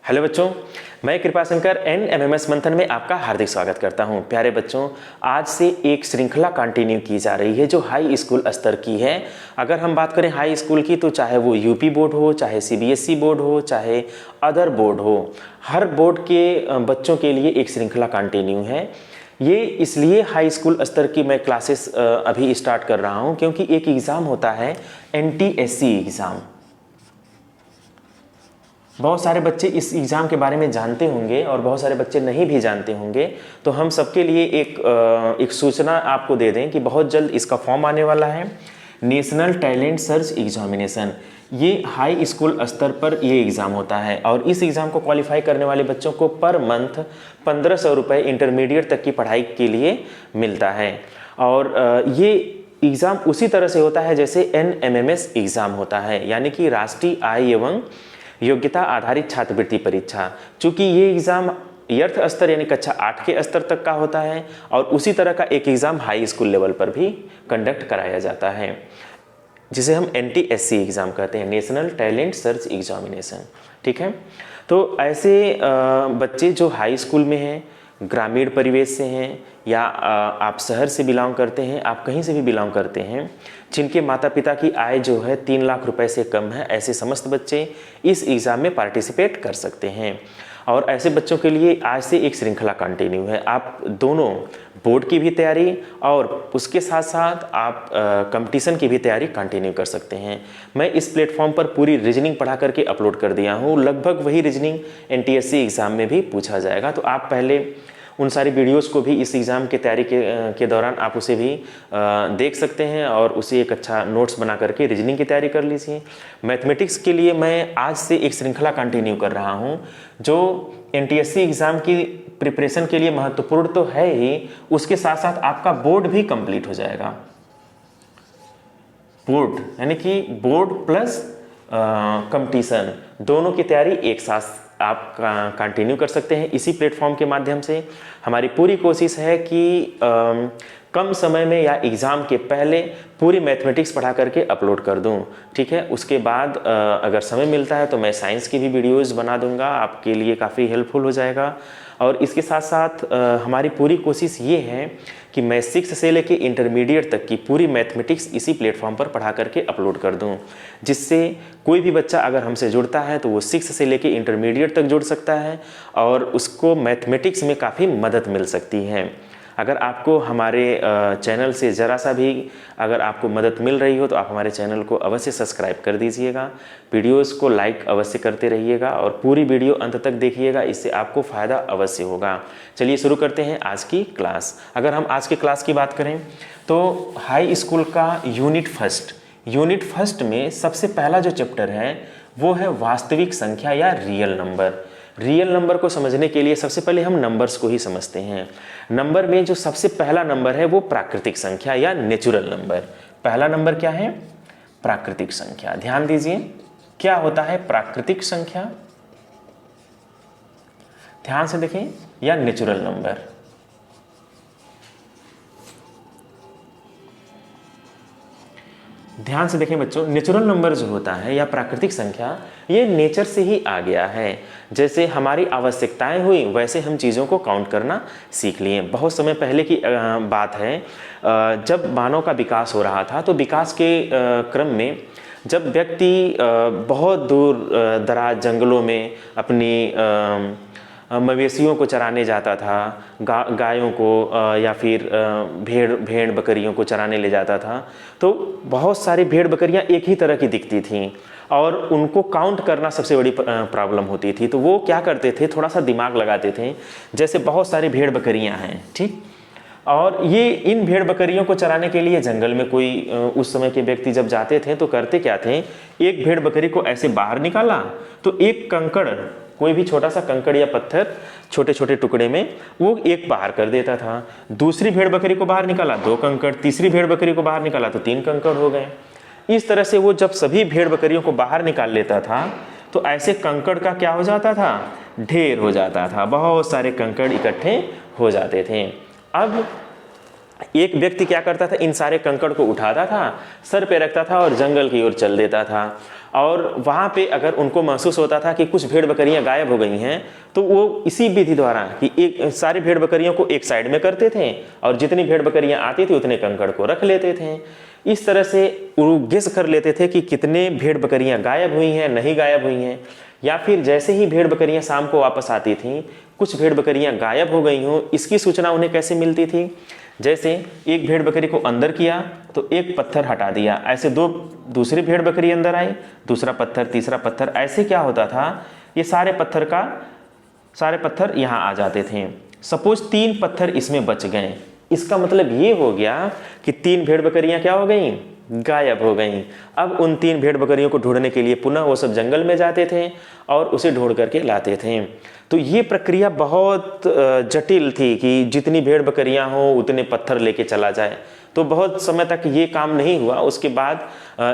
Hello बच्चों, मैं Kripashankar NMMS मंथन में आपका हार्दिक स्वागत करता हूं। प्यारे बच्चों, आज से एक श्रृंखला कंटिन्यू की जा रही है जो हाई स्कूल स्तर की है। अगर हम बात करें हाई स्कूल की, तो चाहे वो यूपी बोर्ड हो, चाहे CBSE बोर्ड हो, चाहे अदर बोर्ड हो, हर बोर्ड के बच्चों के लिए एक श्रृंखला कंटिन्यू है। ये इसलिए हाई स्कूल स्तर की मैं क्लासेस अभी स्टार्ट कर रहा हूँ क्योंकि एक एग्ज़ाम होता है NTSC एग्ज़ाम। बहुत सारे बच्चे इस एग्ज़ाम के बारे में जानते होंगे और बहुत सारे बच्चे नहीं भी जानते होंगे। तो हम सबके लिए एक सूचना आपको दे दें कि बहुत जल्द इसका फॉर्म आने वाला है। नेशनल टैलेंट सर्च एग्जामिनेशन, ये हाई स्कूल स्तर पर ये एग्ज़ाम होता है और इस एग्ज़ाम को क्वालिफाई करने वाले बच्चों को पर मंथ 1500 रुपये इंटरमीडिएट तक की पढ़ाई के लिए मिलता है। और ये एग्ज़ाम उसी तरह से होता है जैसे NMMS एग्ज़ाम होता है, यानी कि राष्ट्रीय आय एवं योग्यता आधारित छात्रवृत्ति परीक्षा। चूंकि ये एग्ज़ाम यर्थ स्तर यानी कक्षा 8 के स्तर तक का होता है और उसी तरह का एक एग्ज़ाम हाई स्कूल लेवल पर भी कंडक्ट कराया जाता है, जिसे हम NTSC एग्ज़ाम कहते हैं, नेशनल टैलेंट सर्च एग्जामिनेशन। ठीक है, तो ऐसे बच्चे जो हाई स्कूल में हैं, ग्रामीण परिवेश से हैं या आप शहर से बिलोंग करते हैं, आप कहीं से भी बिलोंग करते हैं, जिनके माता पिता की आय जो है 3 लाख रुपए से कम है, ऐसे समस्त बच्चे इस एग्ज़ाम में पार्टिसिपेट कर सकते हैं। और ऐसे बच्चों के लिए आज से एक श्रृंखला कंटिन्यू है। आप दोनों बोर्ड की भी तैयारी और उसके साथ साथ आप कंपटीशन की भी तैयारी कंटिन्यू कर सकते हैं। मैं इस प्लेटफॉर्म पर पूरी रीजनिंग पढ़ा करके अपलोड कर दिया हूँ। लगभग वही रीजनिंग NTSC एग्ज़ाम में भी पूछा जाएगा। तो आप पहले उन सारी वीडियोस को भी इस एग्ज़ाम की तैयारी के दौरान आप उसे भी देख सकते हैं और उसे एक अच्छा नोट्स बना करके रीजनिंग की तैयारी कर लीजिए। मैथमेटिक्स के लिए मैं आज से एक श्रृंखला कंटिन्यू कर रहा हूं जो NTSC एग्ज़ाम की प्रिपरेशन के लिए महत्वपूर्ण तो है ही, उसके साथ साथ आपका बोर्ड भी कंप्लीट हो जाएगा। बोर्ड यानी कि बोर्ड प्लस कंपटीशन दोनों की तैयारी एक साथ आप कंटिन्यू कर सकते हैं इसी प्लेटफॉर्म के माध्यम से। हमारी पूरी कोशिश है कि कम समय में या एग्ज़ाम के पहले पूरी मैथमेटिक्स पढ़ा करके अपलोड कर दूं। ठीक है, उसके बाद अगर समय मिलता है तो मैं साइंस की भी वीडियोज़ बना दूंगा, आपके लिए काफ़ी हेल्पफुल हो जाएगा। और इसके साथ साथ हमारी पूरी कोशिश ये है कि मैं 6 से लेके इंटरमीडिएट तक की पूरी मैथमेटिक्स इसी प्लेटफॉर्म पर पढ़ा करके अपलोड कर दूं, जिससे कोई भी बच्चा अगर हमसे जुड़ता है तो वो 6 से लेके इंटरमीडिएट तक जुड़ सकता है और उसको मैथमेटिक्स में काफ़ी मदद मिल सकती है। अगर आपको हमारे चैनल से ज़रा सा भी अगर आपको मदद मिल रही हो तो आप हमारे चैनल को अवश्य सब्सक्राइब कर दीजिएगा, वीडियोस को लाइक अवश्य करते रहिएगा और पूरी वीडियो अंत तक देखिएगा, इससे आपको फ़ायदा अवश्य होगा। चलिए शुरू करते हैं आज की क्लास। अगर हम आज की क्लास की बात करें तो हाई स्कूल का यूनिट फर्स्ट में सबसे पहला जो चैप्टर है वो है वास्तविक संख्या या रियल नंबर। रियल नंबर को समझने के लिए सबसे पहले हम नंबर्स को ही समझते हैं। नंबर में जो सबसे पहला नंबर है वो प्राकृतिक संख्या या नेचुरल नंबर। पहला नंबर क्या है? प्राकृतिक संख्या। ध्यान दीजिए, क्या होता है प्राकृतिक संख्या? ध्यान से देखें, या नेचुरल नंबर। ध्यान से देखें बच्चों, नेचुरल नंबर जो होता है या प्राकृतिक संख्या, ये नेचर से ही आ गया है। जैसे हमारी आवश्यकताएं हुई वैसे हम चीज़ों को काउंट करना सीख लिए। बहुत समय पहले की बात है, जब मानव का विकास हो रहा था तो विकास के क्रम में जब व्यक्ति बहुत दूर दराज जंगलों में अपनी मवेशियों को चराने जाता था, गायों को या फिर भेड़ बकरियों को चराने ले जाता था, तो बहुत सारी भेड़ बकरियां एक ही तरह की दिखती थीं और उनको काउंट करना सबसे बड़ी प्रॉब्लम होती थी। तो वो क्या करते थे, थोड़ा सा दिमाग लगाते थे। जैसे बहुत सारी भेड़ बकरियां हैं, ठीक, और ये इन भेड़ बकरियों को चराने के लिए जंगल में कोई उस समय के व्यक्ति जब जाते थे तो करते क्या थे, एक भेड़ बकरी को ऐसे बाहर निकाला तो एक कंकड़, कोई भी छोटा सा कंकड़ या पत्थर छोटे छोटे टुकड़े में वो एक बाहर कर देता था। दूसरी भेड़ बकरी को बाहर निकाला 2 कंकड़, तीसरी भेड़ बकरी को बाहर निकाला तो 3 कंकड़ हो गए। इस तरह से वो जब सभी भेड़ बकरियों को बाहर निकाल लेता था तो ऐसे कंकड़ का क्या हो जाता था, ढेर हो जाता था, बहुत सारे कंकड़ इकट्ठे हो जाते थे। अब एक व्यक्ति क्या करता था, इन सारे कंकड़ को उठाता था, सर पे रखता था और जंगल की ओर चल देता था। और वहाँ पे अगर उनको महसूस होता था कि कुछ भेड़ बकरियाँ गायब हो गई हैं, तो वो इसी विधि द्वारा कि एक सारी भेड़ बकरियों को एक साइड में करते थे और जितनी भेड़ बकरियाँ आती थी उतने कंकड़ को रख लेते थे। इस तरह से वो गेस कर लेते थे कि कितने भेड़ बकरियाँ गायब हुई हैं, नहीं गायब हुई हैं। या फिर जैसे ही भेड़ बकरियाँ शाम को वापस आती थीं, कुछ भेड़ बकरियाँ गायब हो गई हों, इसकी सूचना उन्हें कैसे मिलती थी? जैसे एक भेड़ बकरी को अंदर किया तो एक पत्थर हटा दिया, ऐसे दूसरी भेड़ बकरी अंदर आई, दूसरा पत्थर, तीसरा पत्थर, ऐसे क्या होता था, ये सारे पत्थर यहाँ आ जाते थे। सपोज 3 पत्थर इसमें बच गए, इसका मतलब ये हो गया कि 3 भेड़ बकरियाँ क्या हो गई, गायब हो गई। अब उन 3 भेड़ बकरियों को ढूंढने के लिए पुनः वो सब जंगल में जाते थे और उसे ढूंढ करके लाते थे। तो ये प्रक्रिया बहुत जटिल थी कि जितनी भेड़ बकरियां हो उतने पत्थर लेके चला जाए। तो बहुत समय तक ये काम नहीं हुआ। उसके बाद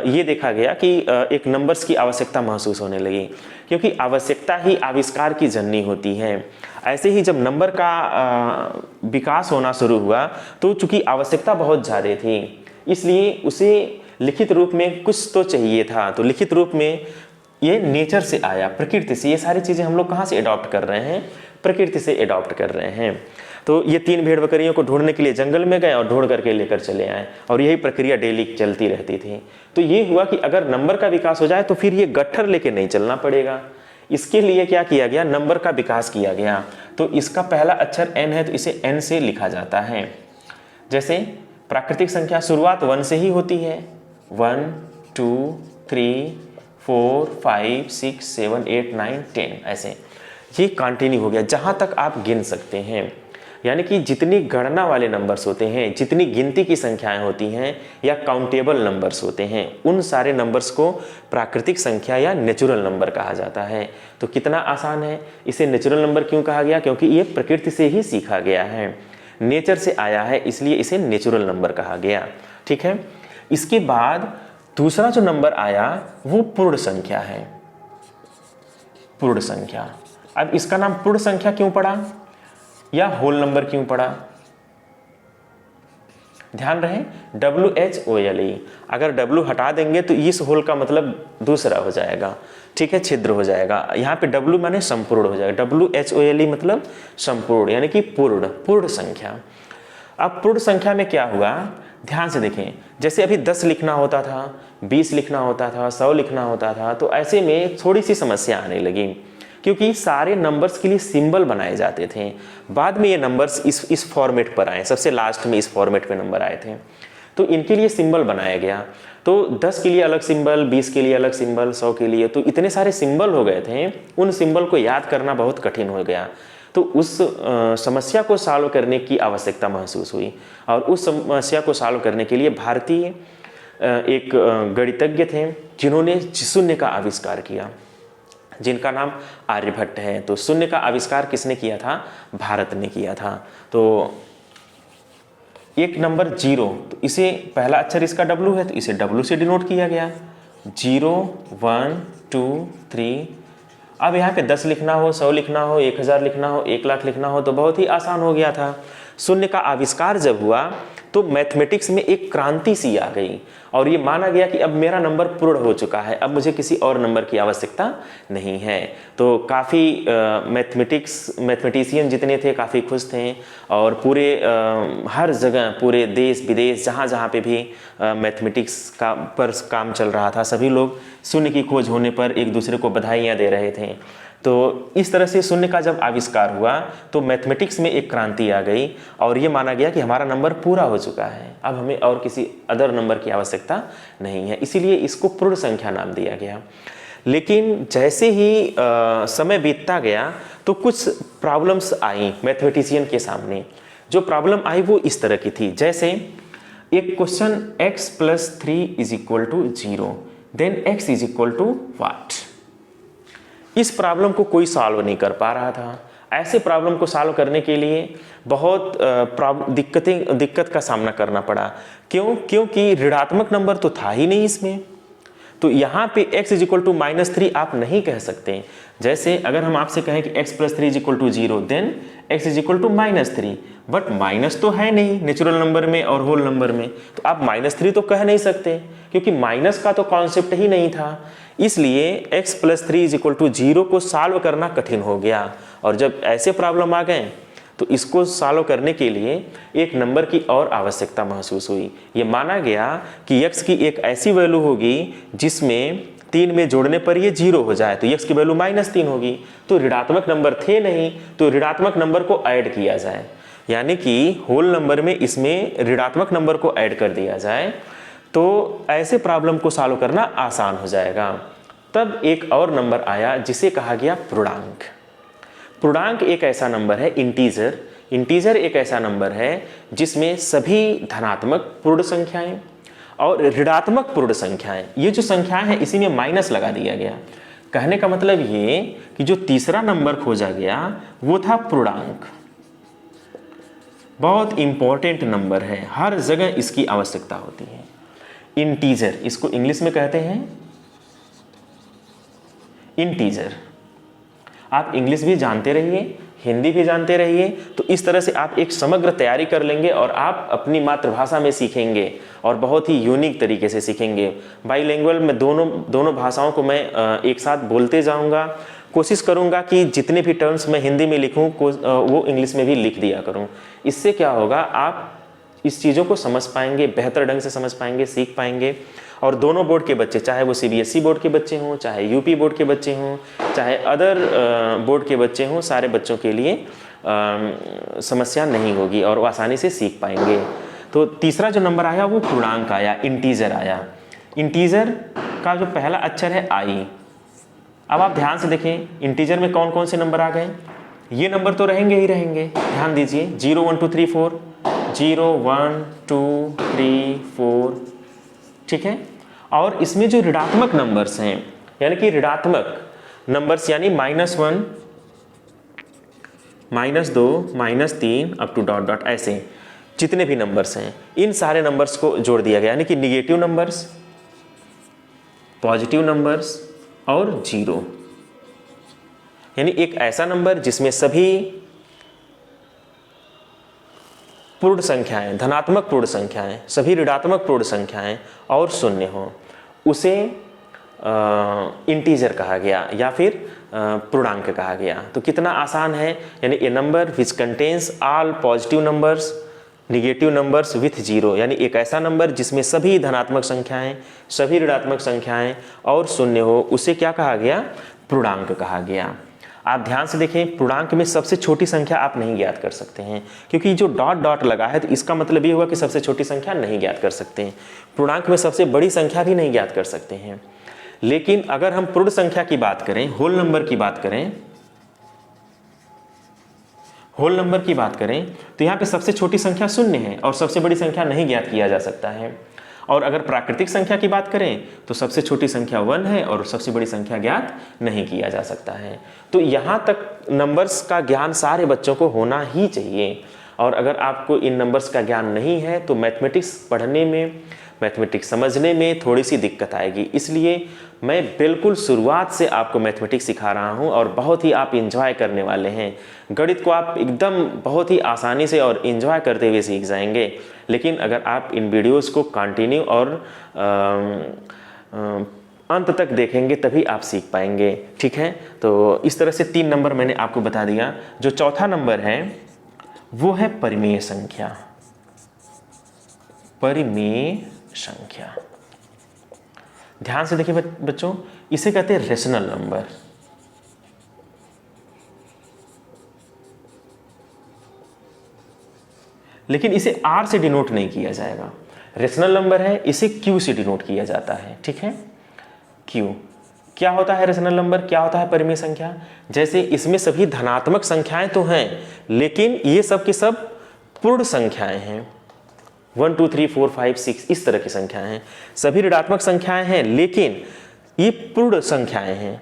ये देखा गया कि एक नंबर्स की आवश्यकता महसूस होने लगी, क्योंकि आवश्यकता ही आविष्कार की जननी होती है। ऐसे ही जब नंबर का विकास होना शुरू हुआ तो चूंकि आवश्यकता बहुत ज़्यादा थी, इसलिए उसे लिखित रूप में कुछ तो चाहिए था। तो लिखित रूप में ये नेचर से आया, प्रकृति से। ये सारी चीज़ें हम लोग कहाँ से अडॉप्ट कर रहे हैं, प्रकृति से अडॉप्ट कर रहे हैं। तो ये 3 भेड़ बकरियों को ढूंढने के लिए जंगल में गए और ढूंढ करके लेकर चले आए, और यही प्रक्रिया डेली चलती रहती थी। तो ये हुआ कि अगर नंबर का विकास हो जाए तो फिर ये गट्ठर लेके नहीं चलना पड़ेगा। इसके लिए क्या किया गया, नंबर का विकास किया गया। तो इसका पहला अक्षर n है तो इसे n से लिखा जाता है। जैसे प्राकृतिक संख्या शुरुआत 1 से ही होती है, 1 2 3 4 5 6 7 8 9 10, ऐसे ये कंटिन्यू हो गया जहाँ तक आप गिन सकते हैं। यानी कि जितनी गणना वाले नंबर्स होते हैं, जितनी गिनती की संख्याएं होती हैं या काउंटेबल नंबर्स होते हैं, उन सारे नंबर्स को प्राकृतिक संख्या या नेचुरल नंबर कहा जाता है। तो कितना आसान है। इसे नेचुरल नंबर क्यों कहा गया, क्योंकि ये प्रकृति से ही सीखा गया है, नेचर से आया है, इसलिए इसे नेचुरल नंबर कहा गया। ठीक है। इसके बाद दूसरा जो नंबर आया वो पूर्ण संख्या है। पूर्ण संख्या, अब इसका नाम पूर्ण संख्या क्यों पड़ा या होल नंबर क्यों पड़ा? ध्यान रहे, WHOLE, अगर W हटा देंगे तो इस होल का मतलब दूसरा हो जाएगा। ठीक है, छिद्र हो जाएगा। यहाँ पे W माने संपूर्ण हो जाएगा, WHOLE मतलब संपूर्ण, यानी कि पूर्ण संख्या। अब पूर्ण संख्या में क्या हुआ, ध्यान से देखें। जैसे अभी 10 लिखना होता था, 20 लिखना होता था, 100 लिखना होता था, तो ऐसे में थोड़ी सी समस्या आने लगी, क्योंकि सारे नंबर्स के लिए सिंबल बनाए जाते थे। बाद में ये नंबर्स इस फॉर्मेट पर आए, सबसे लास्ट में इस फॉर्मेट पे नंबर आए थे, तो इनके लिए सिंबल बनाया गया। तो 10 के लिए अलग सिंबल, 20 के लिए अलग सिंबल, 100 के लिए, तो इतने सारे सिंबल हो गए थे, उन सिंबल को याद करना बहुत कठिन हो गया। तो उस समस्या को सॉल्व करने की आवश्यकता महसूस हुई, और उस समस्या को सॉल्व करने के लिए भारतीय एक गणितज्ञ थे जिन्होंने शून्य का आविष्कार किया, जिनका नाम आर्यभट्ट है। तो शून्य का आविष्कार किसने किया था, भारत ने किया था। तो एक नंबर 0, तो इसे पहला अक्षर इसका W है तो इसे W से डिनोट किया गया, 0 1 2 3। अब यहाँ पे 10 लिखना हो, 100 लिखना हो, 1000 लिखना हो, 1 लाख लिखना हो तो बहुत ही आसान हो गया था। शून्य का आविष्कार जब हुआ तो मैथमेटिक्स में एक क्रांति सी आ गई, और ये माना गया कि अब मेरा नंबर पूर्ण हो चुका है, अब मुझे किसी और नंबर की आवश्यकता नहीं है। तो काफ़ी मैथमेटिशियन जितने थे काफ़ी खुश थे, और पूरे हर जगह, पूरे देश विदेश, जहाँ जहाँ पे भी मैथमेटिक्स का पर काम चल रहा था, सभी लोग शून्य की खोज होने पर एक दूसरे को बधाइयाँ दे रहे थे। तो इस तरह से शून्य का जब आविष्कार हुआ तो मैथमेटिक्स में एक क्रांति आ गई, और ये माना गया कि हमारा नंबर पूरा हो चुका है, अब हमें और किसी अदर नंबर की आवश्यकता नहीं है, इसीलिए इसको पूर्ण संख्या नाम दिया गया। लेकिन जैसे ही समय बीतता गया तो कुछ प्रॉब्लम्स आई मैथमेटिशियन के सामने। जो प्रॉब्लम आई वो इस तरह की थी, जैसे एक question x + 3 = 0, then x = what। इस प्रॉब्लम को कोई सॉल्व नहीं कर पा रहा था। ऐसे प्रॉब्लम को सॉल्व करने के लिए बहुत दिक्कत का सामना करना पड़ा। क्यों? क्योंकि ऋणात्मक नंबर तो था ही नहीं इसमें। तो यहाँ पे x इज इक्वल टू -3 आप नहीं कह सकते। जैसे अगर हम आपसे कहें कि x + 3 is equal to 0, then x is equal to -3, but minus तो है नहीं नेचुरल नंबर में और होल नंबर में, तो आप -3 तो कह नहीं सकते क्योंकि माइनस का तो कॉन्सेप्ट ही नहीं था। इसलिए x + 3 इज इक्वल टू 0 को सॉल्व करना कठिन हो गया। और जब ऐसे प्रॉब्लम आ गए तो इसको सॉल्व करने के लिए एक नंबर की और आवश्यकता महसूस हुई। ये माना गया कि x की एक ऐसी वैल्यू होगी जिसमें 3 में जोड़ने पर ये 0 हो जाए, तो x की वैल्यू -3 होगी। तो ऋणात्मक नंबर थे नहीं, तो ऋणात्मक नंबर को ऐड किया जाए, यानी कि होल नंबर में इसमें ऋणात्मक नंबर को ऐड कर दिया जाए, तो ऐसे प्रॉब्लम को सॉल्व करना आसान हो जाएगा। तब एक और नंबर आया जिसे कहा गया पूर्णांक। पूर्णांक एक ऐसा नंबर है, इंटीजर एक ऐसा नंबर है जिसमें सभी धनात्मक पूर्ण संख्याएं और ऋणात्मक पूर्ण संख्याएं, ये जो संख्याएं हैं इसी में माइनस लगा दिया गया। कहने का मतलब ये कि जो तीसरा नंबर खोजा गया वो था पूर्णांक। बहुत इंपॉर्टेंट नंबर है, हर जगह इसकी आवश्यकता होती है। इंटीजर, इसको इंग्लिश में कहते हैं इंटीजर। आप इंग्लिश भी जानते रहिए, हिंदी भी जानते रहिए, तो इस तरह से आप एक समग्र तैयारी कर लेंगे और आप अपनी मातृभाषा में सीखेंगे और बहुत ही यूनिक तरीके से सीखेंगे। बाईलिंगुअल में दोनों भाषाओं को मैं एक साथ बोलते जाऊंगा। कोशिश करूंगा कि जितने भी टर्म्स मैं हिंदी में लिखूं वो इंग्लिश में भी लिख दिया करूं। इससे क्या होगा, आप इस चीज़ों को समझ पाएंगे, बेहतर ढंग से समझ पाएंगे, सीख पाएंगे। और दोनों बोर्ड के बच्चे, चाहे वो CBSE बोर्ड के बच्चे हों, चाहे यूपी बोर्ड के बच्चे हों, चाहे अदर बोर्ड के बच्चे हों, सारे बच्चों के लिए समस्या नहीं होगी और वो आसानी से सीख पाएंगे। तो तीसरा जो नंबर आया वो पूर्णांक आया, इंटीजर आया। इंटीजर का जो पहला अक्षर है I। अब आप ध्यान से देखें इंटीजर में कौन कौन से नंबर आ गए। ये नंबर तो रहेंगे ही रहेंगे, ध्यान दीजिए 0 1 2 3 4, 0 1 2 3 4, ठीक है। और इसमें जो ऋणात्मक नंबर्स हैं, यानी कि ऋणात्मक नंबर्स यानी -1, -2, -3 अप टू डॉट डॉट, ऐसे जितने भी नंबर्स हैं इन सारे नंबर्स को जोड़ दिया गया, यानी कि निगेटिव नंबर्स, पॉजिटिव नंबर्स और 0, यानी एक ऐसा नंबर जिसमें सभी पूर्ण संख्याएं, धनात्मक पूर्ण संख्याएं, सभी ऋणात्मक पूर्ण संख्याएं और शून्य हो, उसे इंटीजर कहा गया या फिर पूर्णांक कहा गया। तो कितना आसान है, यानी a number which contains all positive numbers, negative numbers with 0, यानी एक ऐसा नंबर जिसमें सभी धनात्मक संख्याएं, सभी ऋणात्मक संख्याएं और शून्य हो, उसे क्या कहा गया, पूर्णांक कहा गया। आप ध्यान से देखें, पूर्णांक में सबसे छोटी संख्या आप नहीं ज्ञात कर सकते हैं, क्योंकि जो डॉट डॉट लगा है तो इसका मतलब ये हुआ कि सबसे छोटी संख्या नहीं ज्ञात कर सकते हैं। पूर्णांक में सबसे बड़ी संख्या भी नहीं ज्ञात कर सकते हैं। लेकिन अगर हम पूर्ण संख्या की बात करें, होल नंबर की बात करें, तो यहाँ पे सबसे छोटी संख्या 0 है और सबसे बड़ी संख्या नहीं ज्ञात किया जा सकता है। और अगर प्राकृतिक संख्या की बात करें तो सबसे छोटी संख्या 1 है और सबसे बड़ी संख्या ज्ञात नहीं किया जा सकता है। तो यहाँ तक नंबर्स का ज्ञान सारे बच्चों को होना ही चाहिए। और अगर आपको इन नंबर्स का ज्ञान नहीं है तो मैथमेटिक्स पढ़ने में, मैथमेटिक्स समझने में थोड़ी सी दिक्कत आएगी। इसलिए मैं बिल्कुल शुरुआत से आपको मैथमेटिक्स सिखा रहा हूँ और बहुत ही आप इंजॉय करने वाले हैं। गणित को आप एकदम बहुत ही आसानी से और इंजॉय करते हुए सीख जाएंगे। लेकिन अगर आप इन वीडियोस को कंटिन्यू और अंत तक देखेंगे तभी आप सीख पाएंगे, ठीक है। तो इस तरह से 3 नंबर मैंने आपको बता दिया। जो चौथा नंबर है वो है परिमेय संख्या। परिमेय संख्या, ध्यान से देखिए बच्चों, इसे कहते हैं रेशनल नंबर। लेकिन इसे R से डिनोट नहीं किया जाएगा। रेशनल नंबर है, इसे Q से डिनोट किया जाता है, ठीक है। Q क्या होता है, रेशनल नंबर क्या होता है, परिमेय संख्या। जैसे इसमें सभी धनात्मक संख्याएं तो हैं, लेकिन ये सब की सब पूर्ण संख्याएं हैं। 1 2 3 4 5 6 इस तरह की संख्याएं हैं। सभी ऋणात्मक संख्याएं हैं लेकिन ये पूर्ण संख्याएं हैं।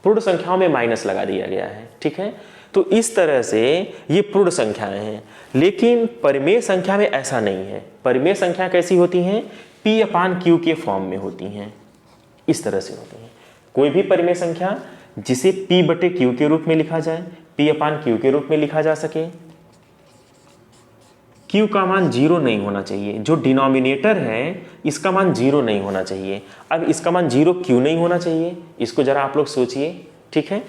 पूर्ण संख्याओं में माइनस लगा दिया गया है, ठीक है। तो इस तरह से ये पूर्ण संख्याएं हैं। लेकिन परिमेय संख्या में ऐसा नहीं है। परिमेय संख्या कैसी होती हैं, P/Q के फॉर्म में होती हैं। इस तरह से होती हैं। कोई भी परिमेय संख्या जिसे p बटे q के रूप में लिखा जाए, p अपान q के रूप में लिखा जा सके, q का मान 0 नहीं होना चाहिए। जो डिनोमिनेटर है इसका मान 0 नहीं होना चाहिए। अब इसका मान 0 क्यों नहीं होना चाहिए, इसको जरा आप लोग सोचिए। ठीक है,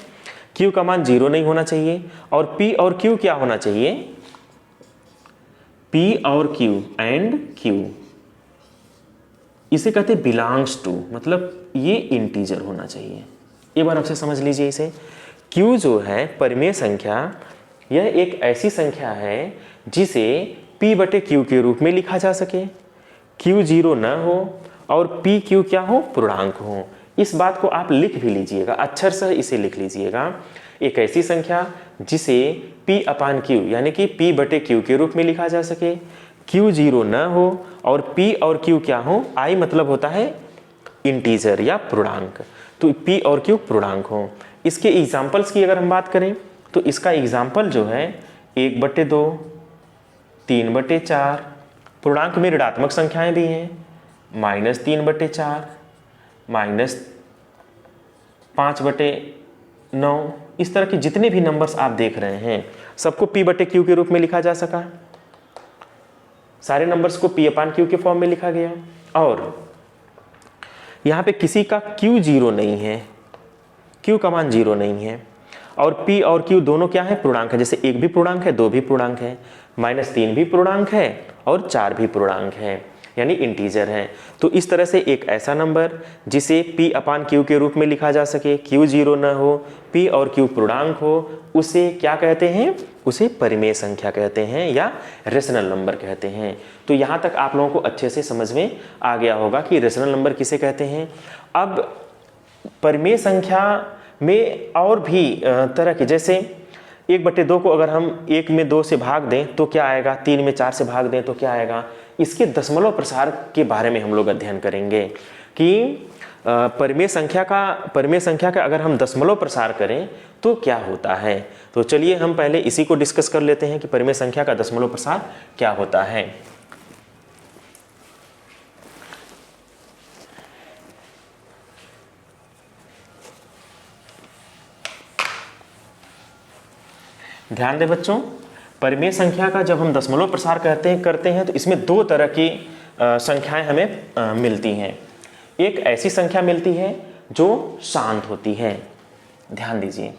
q का मान 0 नहीं होना चाहिए और p और q क्या होना चाहिए, p और q एंड q, इसे कहते बिलोंग्स टू, मतलब ये इंटीजर होना चाहिए। एक बार आपसे समझ लीजिए इसे। q जो है परिमेय संख्या, यह एक ऐसी संख्या है जिसे p बटे q के रूप में लिखा जा सके, q 0 न हो और p q क्या हो, पूर्णांक हो। इस बात को आप लिख भी लीजिएगा, अक्षर से इसे लिख लीजिएगा। एक ऐसी संख्या जिसे p अपान q यानी कि p बटे q के रूप में लिखा जा सके, q 0 न हो और p और q क्या हो, i मतलब होता है इंटीजर या पूर्णांक, तो p और q पूर्णांक हो। इसके एग्जाम्पल्स की अगर हम बात करें तो इसका एग्जाम्पल जो है 1/2, 3/4, पूर्णांक में ऋणात्मक संख्याएं भी हैं, -3/4, -5/9, इस तरह के जितने भी नंबर्स आप देख रहे हैं सबको p बटे q के रूप में लिखा जा सका। सारे नंबर्स को p अपान q के फॉर्म में लिखा गया और यहाँ पे किसी का q 0 नहीं है, q का मान 0 नहीं है और p और q दोनों क्या है, पूर्णांक है। जैसे 1 भी पूर्णांक है, 2 भी पूर्णांक है, -3 भी पूर्णांक है और 4 भी पूर्णांक है, यानी इंटीजर है। तो इस तरह से एक ऐसा नंबर जिसे p अपान q के रूप में लिखा जा सके, q 0 न हो, p और q पूर्णांक हो, उसे क्या कहते हैं, उसे परिमेय संख्या कहते हैं या रेशनल नंबर कहते हैं। तो यहाँ तक आप लोगों को अच्छे से समझ में आ गया होगा कि रेशनल नंबर किसे कहते हैं। अब परिमेय संख्या में और भी तरह के, जैसे 1/2 को अगर हम 1 में 2 से भाग दें तो क्या आएगा, 3 में 4 से भाग दें तो क्या आएगा। इसके दशमलव प्रसार के बारे में हम लोग अध्ययन करेंगे कि परिमेय संख्या का अगर हम दशमलव प्रसार करें तो क्या होता है। तो चलिए हम पहले इसी को डिस्कस कर लेते हैं कि परिमेय संख्या का दशमलव प्रसार क्या होता है। ध्यान दें बच्चों, परिमेय संख्या का जब हम दशमलव प्रसार करते हैं तो इसमें 2 तरह की संख्याएं हमें मिलती हैं। एक ऐसी संख्या मिलती है जो शांत होती है, ध्यान दीजिए,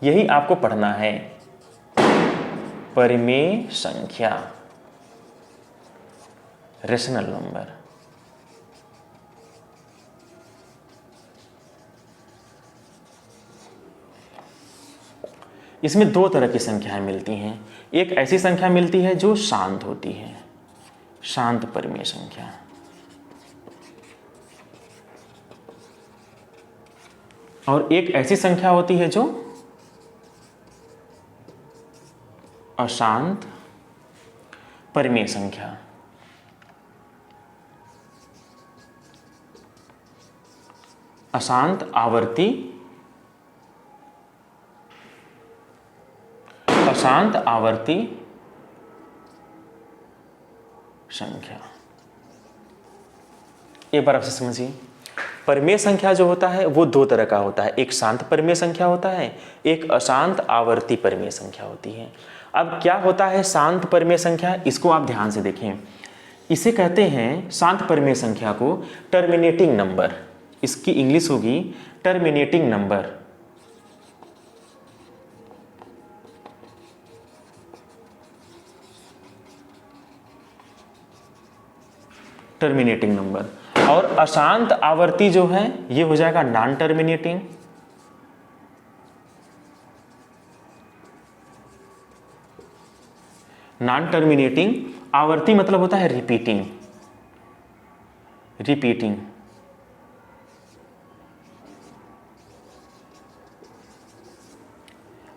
यही आपको पढ़ना है, परिमेय संख्या, रेशनल नंबर। इसमें 2 तरह की संख्याएं मिलती हैं। एक ऐसी संख्या मिलती है जो शांत होती है, शांत परिमेय संख्या, और एक ऐसी संख्या होती है जो अशांत परिमेय संख्या। अशांत आवर्ती संख्या। एक बार आपसे समझिए, परिमेय संख्या जो होता है वो 2 तरह का होता है। एक शांत परिमेय संख्या होता है, एक अशांत आवर्ती परिमेय संख्या होती है। अब क्या होता है शांत परिमेय संख्या, इसको आप ध्यान से देखें। इसे कहते हैं शांत परिमेय संख्या को टर्मिनेटिंग नंबर, इसकी इंग्लिश होगी टर्मिनेटिंग नंबर। Terminating number. और अशांत आवर्ती जो है ये हो जाएगा नॉन टर्मिनेटिंग। नॉन टर्मिनेटिंग आवर्ती मतलब होता है repeating.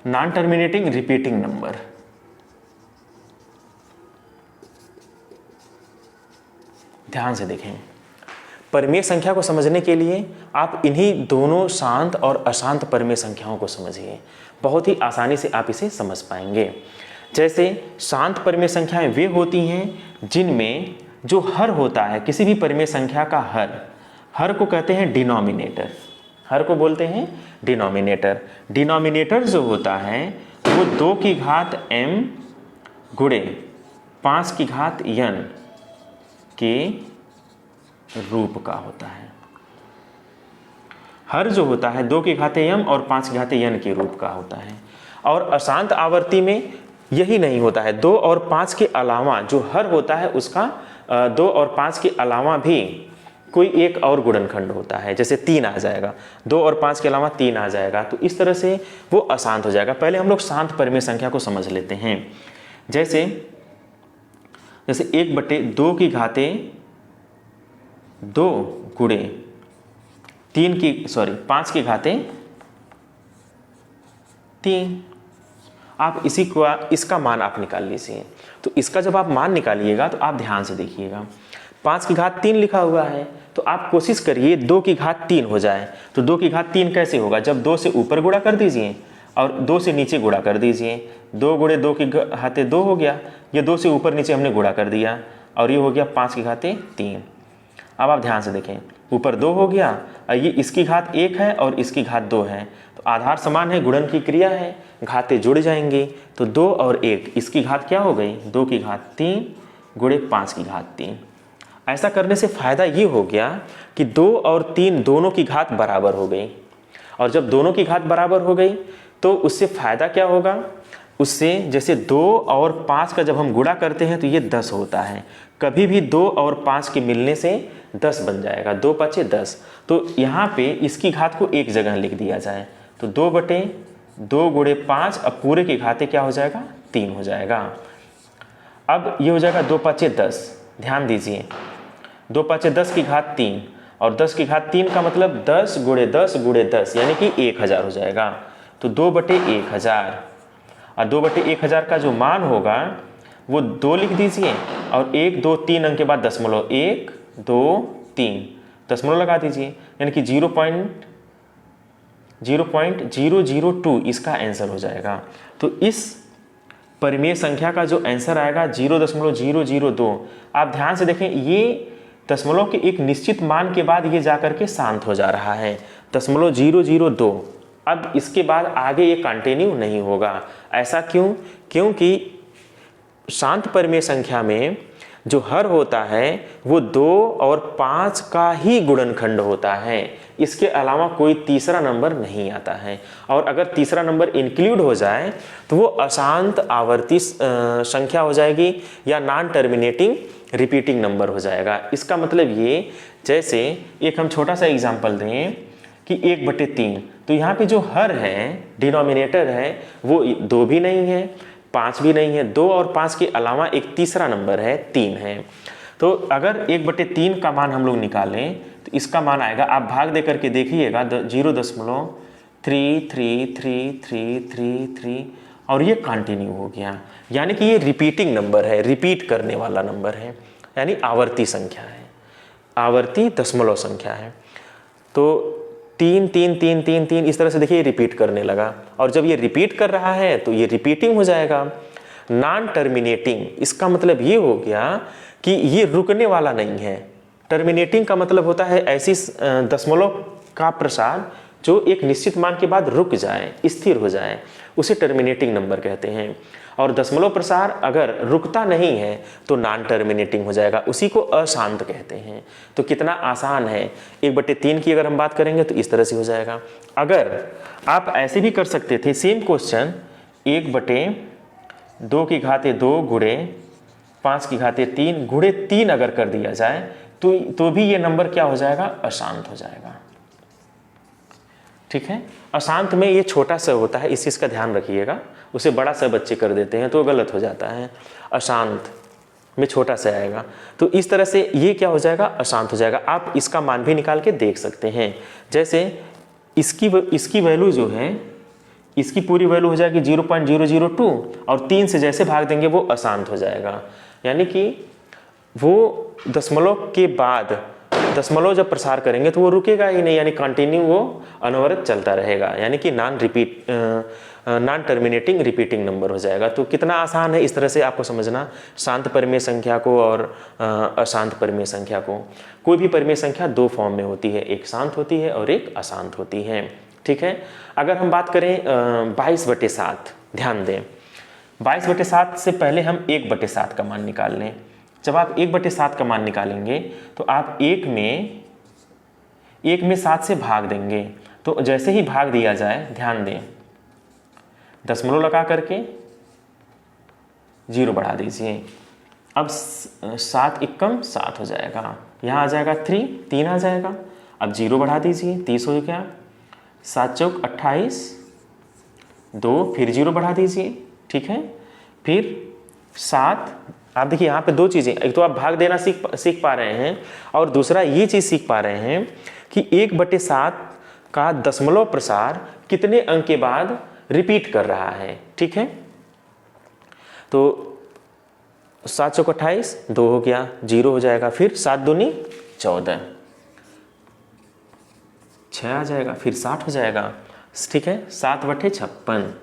Non terminating repeating number. ध्यान से देखें, परिमेय संख्या को समझने के लिए आप इन्हीं दोनों शांत और अशांत परिमेय संख्याओं को समझिए, बहुत ही आसानी से आप इसे समझ पाएंगे। जैसे शांत परिमेय संख्याएं वे होती हैं जिनमें जो हर होता है, किसी भी परिमेय संख्या का हर को कहते हैं डिनोमिनेटर, हर को बोलते हैं डिनोमिनेटर। डिनोमिनेटर जो होता है वो 2 की घात m गुणे 5 की घात n के रूप का होता है। हर जो होता है 2 की घाते m और 5 की घाते n के रूप का होता है। और अशांत आवर्ती में यही नहीं होता है, 2 और 5 के अलावा जो हर होता है उसका 2 और 5 के अलावा भी कोई एक और गुणनखंड होता है, जैसे 3 आ जाएगा, 2 और 5 के अलावा 3 आ जाएगा, तो इस तरह से वो अशांत हो जाएगा। पहले हम लोग शांत परिमेय संख्या को समझ लेते हैं। जैसे 1/2 की घाते 2 गुणे 5 की घाते 3। आप इसका मान आप निकाल लीजिए। तो इसका जब आप मान निकालिएगा तो आप ध्यान से देखिएगा, 5 की घात 3 लिखा हुआ है, तो आप कोशिश करिए 2 की घात 3 हो जाए। तो 2 की घात 3 कैसे होगा, जब 2 से ऊपर गुणा कर दीजिए और 2 से नीचे गुणा कर दीजिए। 2 गुणे 2 की घाते 2 हो गया, ये 2 से ऊपर नीचे हमने गुणा कर दिया और ये हो गया 5 की घाते 3। अब आप ध्यान से देखें, ऊपर 2 हो गया और ये इसकी घात 1 है और इसकी घात 2 है, तो आधार समान है, गुणन की क्रिया है, घातें जुड़ जाएंगी। तो 2 और 1, इसकी घात क्या हो गई, 2 की घात 3 गुणे 5 की घात 3। ऐसा करने से फ़ायदा ये हो गया कि 2 और 3 दोनों की घात बराबर हो गई, और जब दोनों की घात बराबर हो गई तो उससे फ़ायदा क्या होगा, उससे जैसे 2 और 5 का जब हम गुणा करते हैं तो ये 10 होता है, कभी भी 2 और 5 के मिलने से 10 बन जाएगा, 2 5 10। तो यहाँ पे इसकी घात को एक जगह लिख दिया जाए, तो 2/2 गुणे 5, अब पूरे की घातें क्या हो जाएगा, 3 हो जाएगा। अब ये हो जाएगा 2 5 10, ध्यान दीजिए, 2 5 10 की घात 3 और 10 की घात 3 का मतलब 10 गुणे 10 गुणे 10 यानी कि 1000 हो जाएगा। तो 2/1000, और 2/1000 का जो मान होगा वो 2 लिख दीजिए और 1 2 3 अंक के बाद दशमलव, 1 2 3 दशमलव लगा दीजिए, यानी कि 0.002 इसका आंसर हो जाएगा। तो इस परिमेय संख्या का जो आंसर आएगा 0.002। आप ध्यान से देखें, ये दशमलव के एक निश्चित मान के बाद ये जाकर के शांत हो जा रहा है, 0.002। अब इसके बाद आगे ये कंटिन्यू नहीं होगा। ऐसा क्यों, क्योंकि शांत परिमेय संख्या में जो हर होता है वो 2 और 5 का ही गुणनखंड होता है, इसके अलावा कोई तीसरा नंबर नहीं आता है। और अगर तीसरा नंबर इंक्लूड हो जाए तो वो अशांत आवर्ती संख्या हो जाएगी या नॉन टर्मिनेटिंग रिपीटिंग नंबर हो जाएगा। इसका मतलब ये, जैसे एक हम छोटा सा एग्जांपल दें कि 1/3, तो यहाँ पे जो हर है, डिनोमिनेटर है, वो 2 भी नहीं है, 5 भी नहीं है, 2 और 5 के अलावा एक तीसरा नंबर है, 3 है। तो अगर 1/3 का मान हम लोग निकालें तो इसका मान आएगा, आप भाग दे करके देखिएगा, 0.333333 और ये कंटिन्यू हो गया, यानी कि ये रिपीटिंग नंबर है, रिपीट करने वाला नंबर है, यानी आवर्ती संख्या है, आवर्ती दशमलव संख्या है। तो 3 3 3 3 3 इस तरह से देखिए रिपीट करने लगा, और जब ये रिपीट कर रहा है तो ये रिपीटिंग हो जाएगा। नॉन टर्मिनेटिंग, इसका मतलब ये हो गया कि ये रुकने वाला नहीं है। टर्मिनेटिंग का मतलब होता है ऐसी दशमलव का प्रसार जो एक निश्चित मान के बाद रुक जाए, स्थिर हो जाए, उसे टर्मिनेटिंग नंबर कहते हैं। और दशमलव प्रसार अगर रुकता नहीं है तो नॉन टर्मिनेटिंग हो जाएगा, उसी को अशांत कहते हैं। तो कितना आसान है, 1/3 की अगर हम बात करेंगे तो इस तरह से हो जाएगा। अगर आप ऐसे भी कर सकते थे, सेम क्वेश्चन, 1/2 की घाते 2 गुणे 5 की घाते 3 गुणे 3 अगर कर दिया जाए तो भी ये नंबर क्या हो जाएगा, अशांत हो जाएगा। ठीक है, अशांत में ये छोटा सा होता है, इस चीज़ का ध्यान रखिएगा, उसे बड़ा सा बच्चे कर देते हैं तो गलत हो जाता है, अशांत में छोटा सा आएगा। तो इस तरह से ये क्या हो जाएगा, अशांत हो जाएगा। आप इसका मान भी निकाल के देख सकते हैं, जैसे इसकी वैल्यू जो है, इसकी पूरी वैल्यू हो जाएगी 0.002 और 3 से जैसे भाग देंगे वो अशांत हो जाएगा, यानी कि वो दशमलव के बाद दशमलव जब प्रसार करेंगे तो वो रुकेगा ही नहीं, यानी कंटिन्यू वो अनवरत चलता रहेगा, यानी कि नॉन टर्मिनेटिंग रिपीटिंग नंबर हो जाएगा। तो कितना आसान है इस तरह से आपको समझना शांत परिमेय संख्या को और अशांत परिमेय संख्या को। कोई भी परिमेय संख्या दो फॉर्म में होती है, एक शांत होती है और एक अशांत होती है, ठीक है। अगर हम बात करें 22/7, ध्यान दें 22/7 से पहले हम 1/7 का मान निकाल लें। जब आप 1/7 का मान निकालेंगे तो आप 1 में 7 से भाग देंगे। तो जैसे ही भाग दिया जाए, ध्यान दें, दशमलव लगा करके 0 बढ़ा दीजिए। अब 7 एकम 7 हो जाएगा, यहाँ आ जाएगा 3 आ जाएगा। अब 0 बढ़ा दीजिए, 30 हो गया। 7 चौक 28, 2 फिर 0 बढ़ा दीजिए, ठीक है। फिर 7, आप देखिए यहाँ पे दो चीज़ें, एक तो आप भाग देना सीख पा रहे हैं और दूसरा ये चीज़ सीख पा रहे हैं कि 1/7 का दशमलव प्रसार कितने अंक के बाद रिपीट कर रहा है, ठीक है। तो 7 चौक 28, 2 हो गया, 0 हो जाएगा। फिर 7 दूनी 14, 6 आ जाएगा, फिर 60 हो जाएगा, ठीक है। 7/56,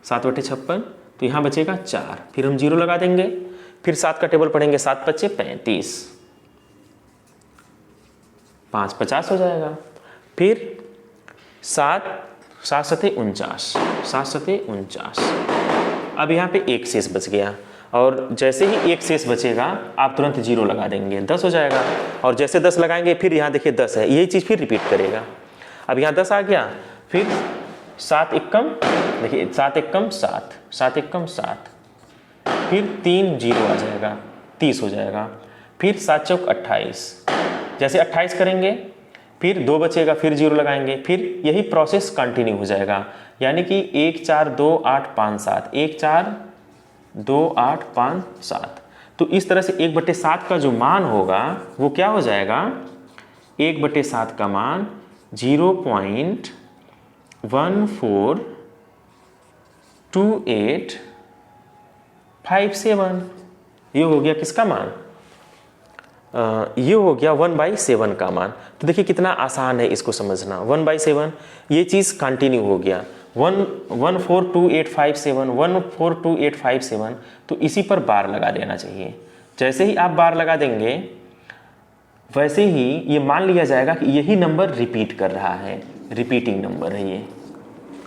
7/56, तो यहाँ बचेगा 4, फिर हम 0 लगा देंगे। फिर 7 का टेबल पढ़ेंगे, 7 × 5 = 35, 5 50 हो जाएगा। फिर 7 7 49, 7 49। अब यहाँ पे 1 शेष बच गया और जैसे ही 1 शेष बचेगा आप तुरंत 0 लगा देंगे, 10 हो जाएगा। और जैसे 10 लगाएंगे फिर यहाँ देखिए 10 है, यही चीज़ फिर रिपीट करेगा। अब यहाँ 10 आ गया, फिर 7 एकम, देखिए 7 एकम 7, 7 एकम 7, फिर 3 0 आ जाएगा, 30 हो जाएगा। फिर 7 चौक 28, जैसे 28 करेंगे फिर 2 बचेगा, फिर 0 लगाएंगे, फिर यही प्रोसेस कंटिन्यू हो जाएगा। यानी कि 1 4 2 8 5 7, 1 4 2 8 5 7। तो इस तरह से 1/7 का जो मान होगा वो क्या हो जाएगा, 1/7 का मान 0.142857। ये हो गया किसका मान, ये हो गया 1/7 का मान। तो देखिए कितना आसान है इसको समझना, 1/7 ये चीज़ कंटिन्यू हो गया, 14285 14285, तो इसी पर बार लगा देना चाहिए। जैसे ही आप बार लगा देंगे वैसे ही ये मान लिया जाएगा कि यही नंबर रिपीट कर रहा है, रिपीटिंग नंबर है ये।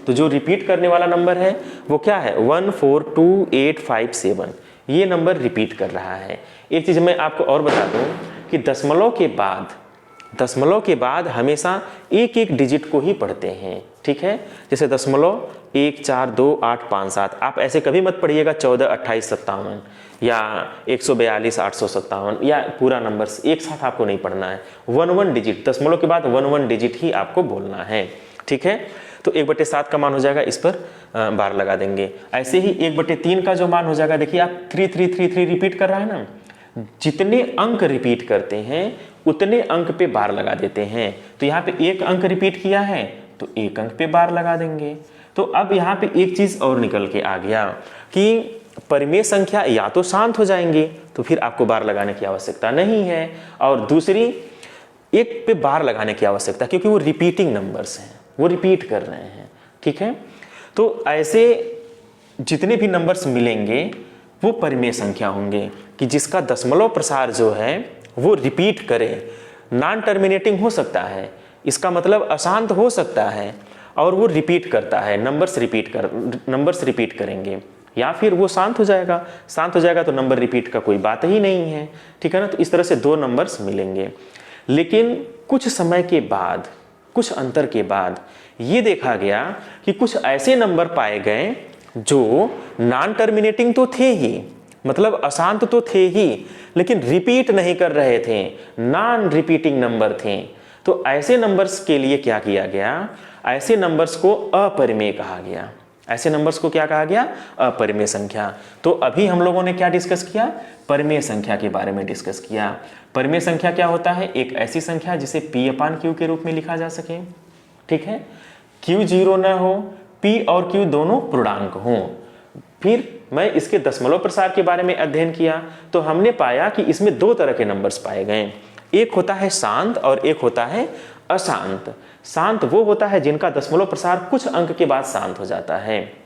तो जो रिपीट करने वाला नंबर है वो क्या है, 14285, ये नंबर रिपीट कर रहा है। एक चीज़ मैं आपको और बता दूं कि दशमलव के बाद हमेशा एक एक डिजिट को ही पढ़ते हैं, ठीक है। जैसे दशमलव 1 4 2 8 5 7, आप ऐसे कभी मत पढ़िएगा 14 28 57 या 142 857 या पूरा नंबर एक साथ आपको नहीं पढ़ना है। 1 डिजिट, दशमलव के बाद 1 डिजिट ही आपको बोलना है, ठीक है। तो 1/7 का मान हो जाएगा, इस पर बार लगा देंगे। ऐसे ही 1/3 का जो मान हो जाएगा, देखिए आप 3333 रिपीट कर रहा है ना, जितने अंक रिपीट करते हैं उतने अंक पे बार लगा देते हैं। तो यहाँ पे 1 अंक रिपीट किया है तो 1 अंक पे बार लगा देंगे। तो अब यहाँ पे एक चीज़ और निकल के आ गया कि परिमेय संख्या या तो शांत हो जाएंगी तो फिर आपको बार लगाने की आवश्यकता नहीं है, और दूसरी एक पे बार लगाने की आवश्यकता, क्योंकि वो रिपीटिंग नंबर्स हैं, वो रिपीट कर रहे हैं, ठीक है। तो ऐसे जितने भी नंबर्स मिलेंगे वो परिमेय संख्या होंगे कि जिसका दशमलव प्रसार जो है वो रिपीट करे। नॉन टर्मिनेटिंग हो सकता है, इसका मतलब अशांत हो सकता है, और वो रिपीट करता है, नंबर्स रिपीट करेंगे, या फिर वो शांत हो जाएगा तो नंबर रिपीट का कोई बात ही नहीं है, ठीक है ना। तो इस तरह से 2 नंबर्स मिलेंगे। लेकिन कुछ समय के बाद, कुछ अंतर के बाद ये देखा गया कि कुछ ऐसे नंबर पाए गए जो नॉन टर्मिनेटिंग तो थे ही, मतलब अशांत तो थे ही, लेकिन रिपीट नहीं कर रहे थे, नॉन रिपीटिंग नंबर थे। तो ऐसे नंबर्स के लिए क्या किया गया, ऐसे नंबर्स को अपरिमेय कहा गया। ऐसे नंबर्स को क्या कहा गया, अपरिमेय संख्या। तो अभी हम लोगों ने क्या डिस्कस किया, परिमेय संख्या के बारे में डिस्कस किया। परिमेय संख्या क्या होता है, एक ऐसी संख्या जिसे P/Q के रूप में लिखा जा सके, ठीक है। Q 0 न हो, P और Q दोनों पूर्णांक हों, फिर मैं इसके दशमलव प्रसार के बारे में अध्ययन किया तो हमने पाया कि इसमें दो तरह के नंबर्स पाए गए। एक होता है शांत और एक होता है अशांत। शांत वो होता है जिनका दशमलव प्रसार कुछ अंक के बाद शांत हो जाता है,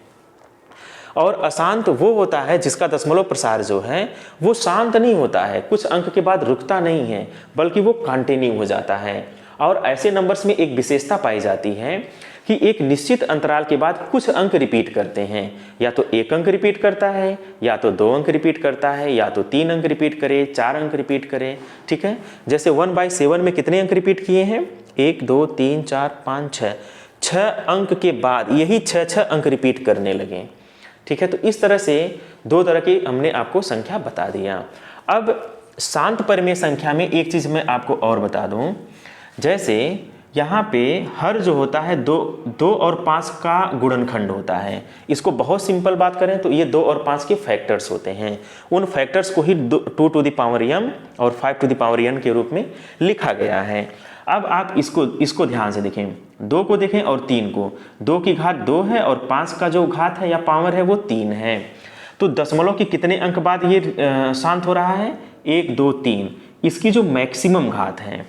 और अशांत वो होता है जिसका दशमलव प्रसार जो है वो शांत नहीं होता है, कुछ अंक के बाद रुकता नहीं है, बल्कि वो कंटिन्यू हो जाता है। और ऐसे नंबर्स में एक विशेषता पाई जाती है कि एक निश्चित अंतराल के बाद कुछ अंक रिपीट करते हैं, या तो एक अंक रिपीट करता है, या तो दो अंक रिपीट करता है, या तो तीन अंक रिपीट करे, चार अंक रिपीट करे। ठीक है, जैसे 1/7 में कितने अंक रिपीट किए हैं? 1 2 3 4 5 6, 6 अंक के बाद यही 6 अंक रिपीट करने लगे। ठीक है, तो इस तरह से दो तरह की हमने आपको संख्या बता दिया। अब शांत परिमेय संख्या में एक चीज मैं आपको और बता दूं, जैसे यहाँ पे हर जो होता है दो और 5 का गुणनखंड होता है। इसको बहुत सिंपल बात करें तो ये 2 और 5 के फैक्टर्स होते हैं। उन फैक्टर्स को ही 2 टू द पावर m और 5 टू द पावर n के रूप में लिखा गया है। अब आप इसको ध्यान से देखें, 2 को देखें और 3 को। 2 की घात 2 है और 5 का जो घात है या पावर है वो 3 है। तो दशमलव के कितने अंक बाद ये शांत हो रहा है? 1 2 3। इसकी जो मैक्सिमम घात है,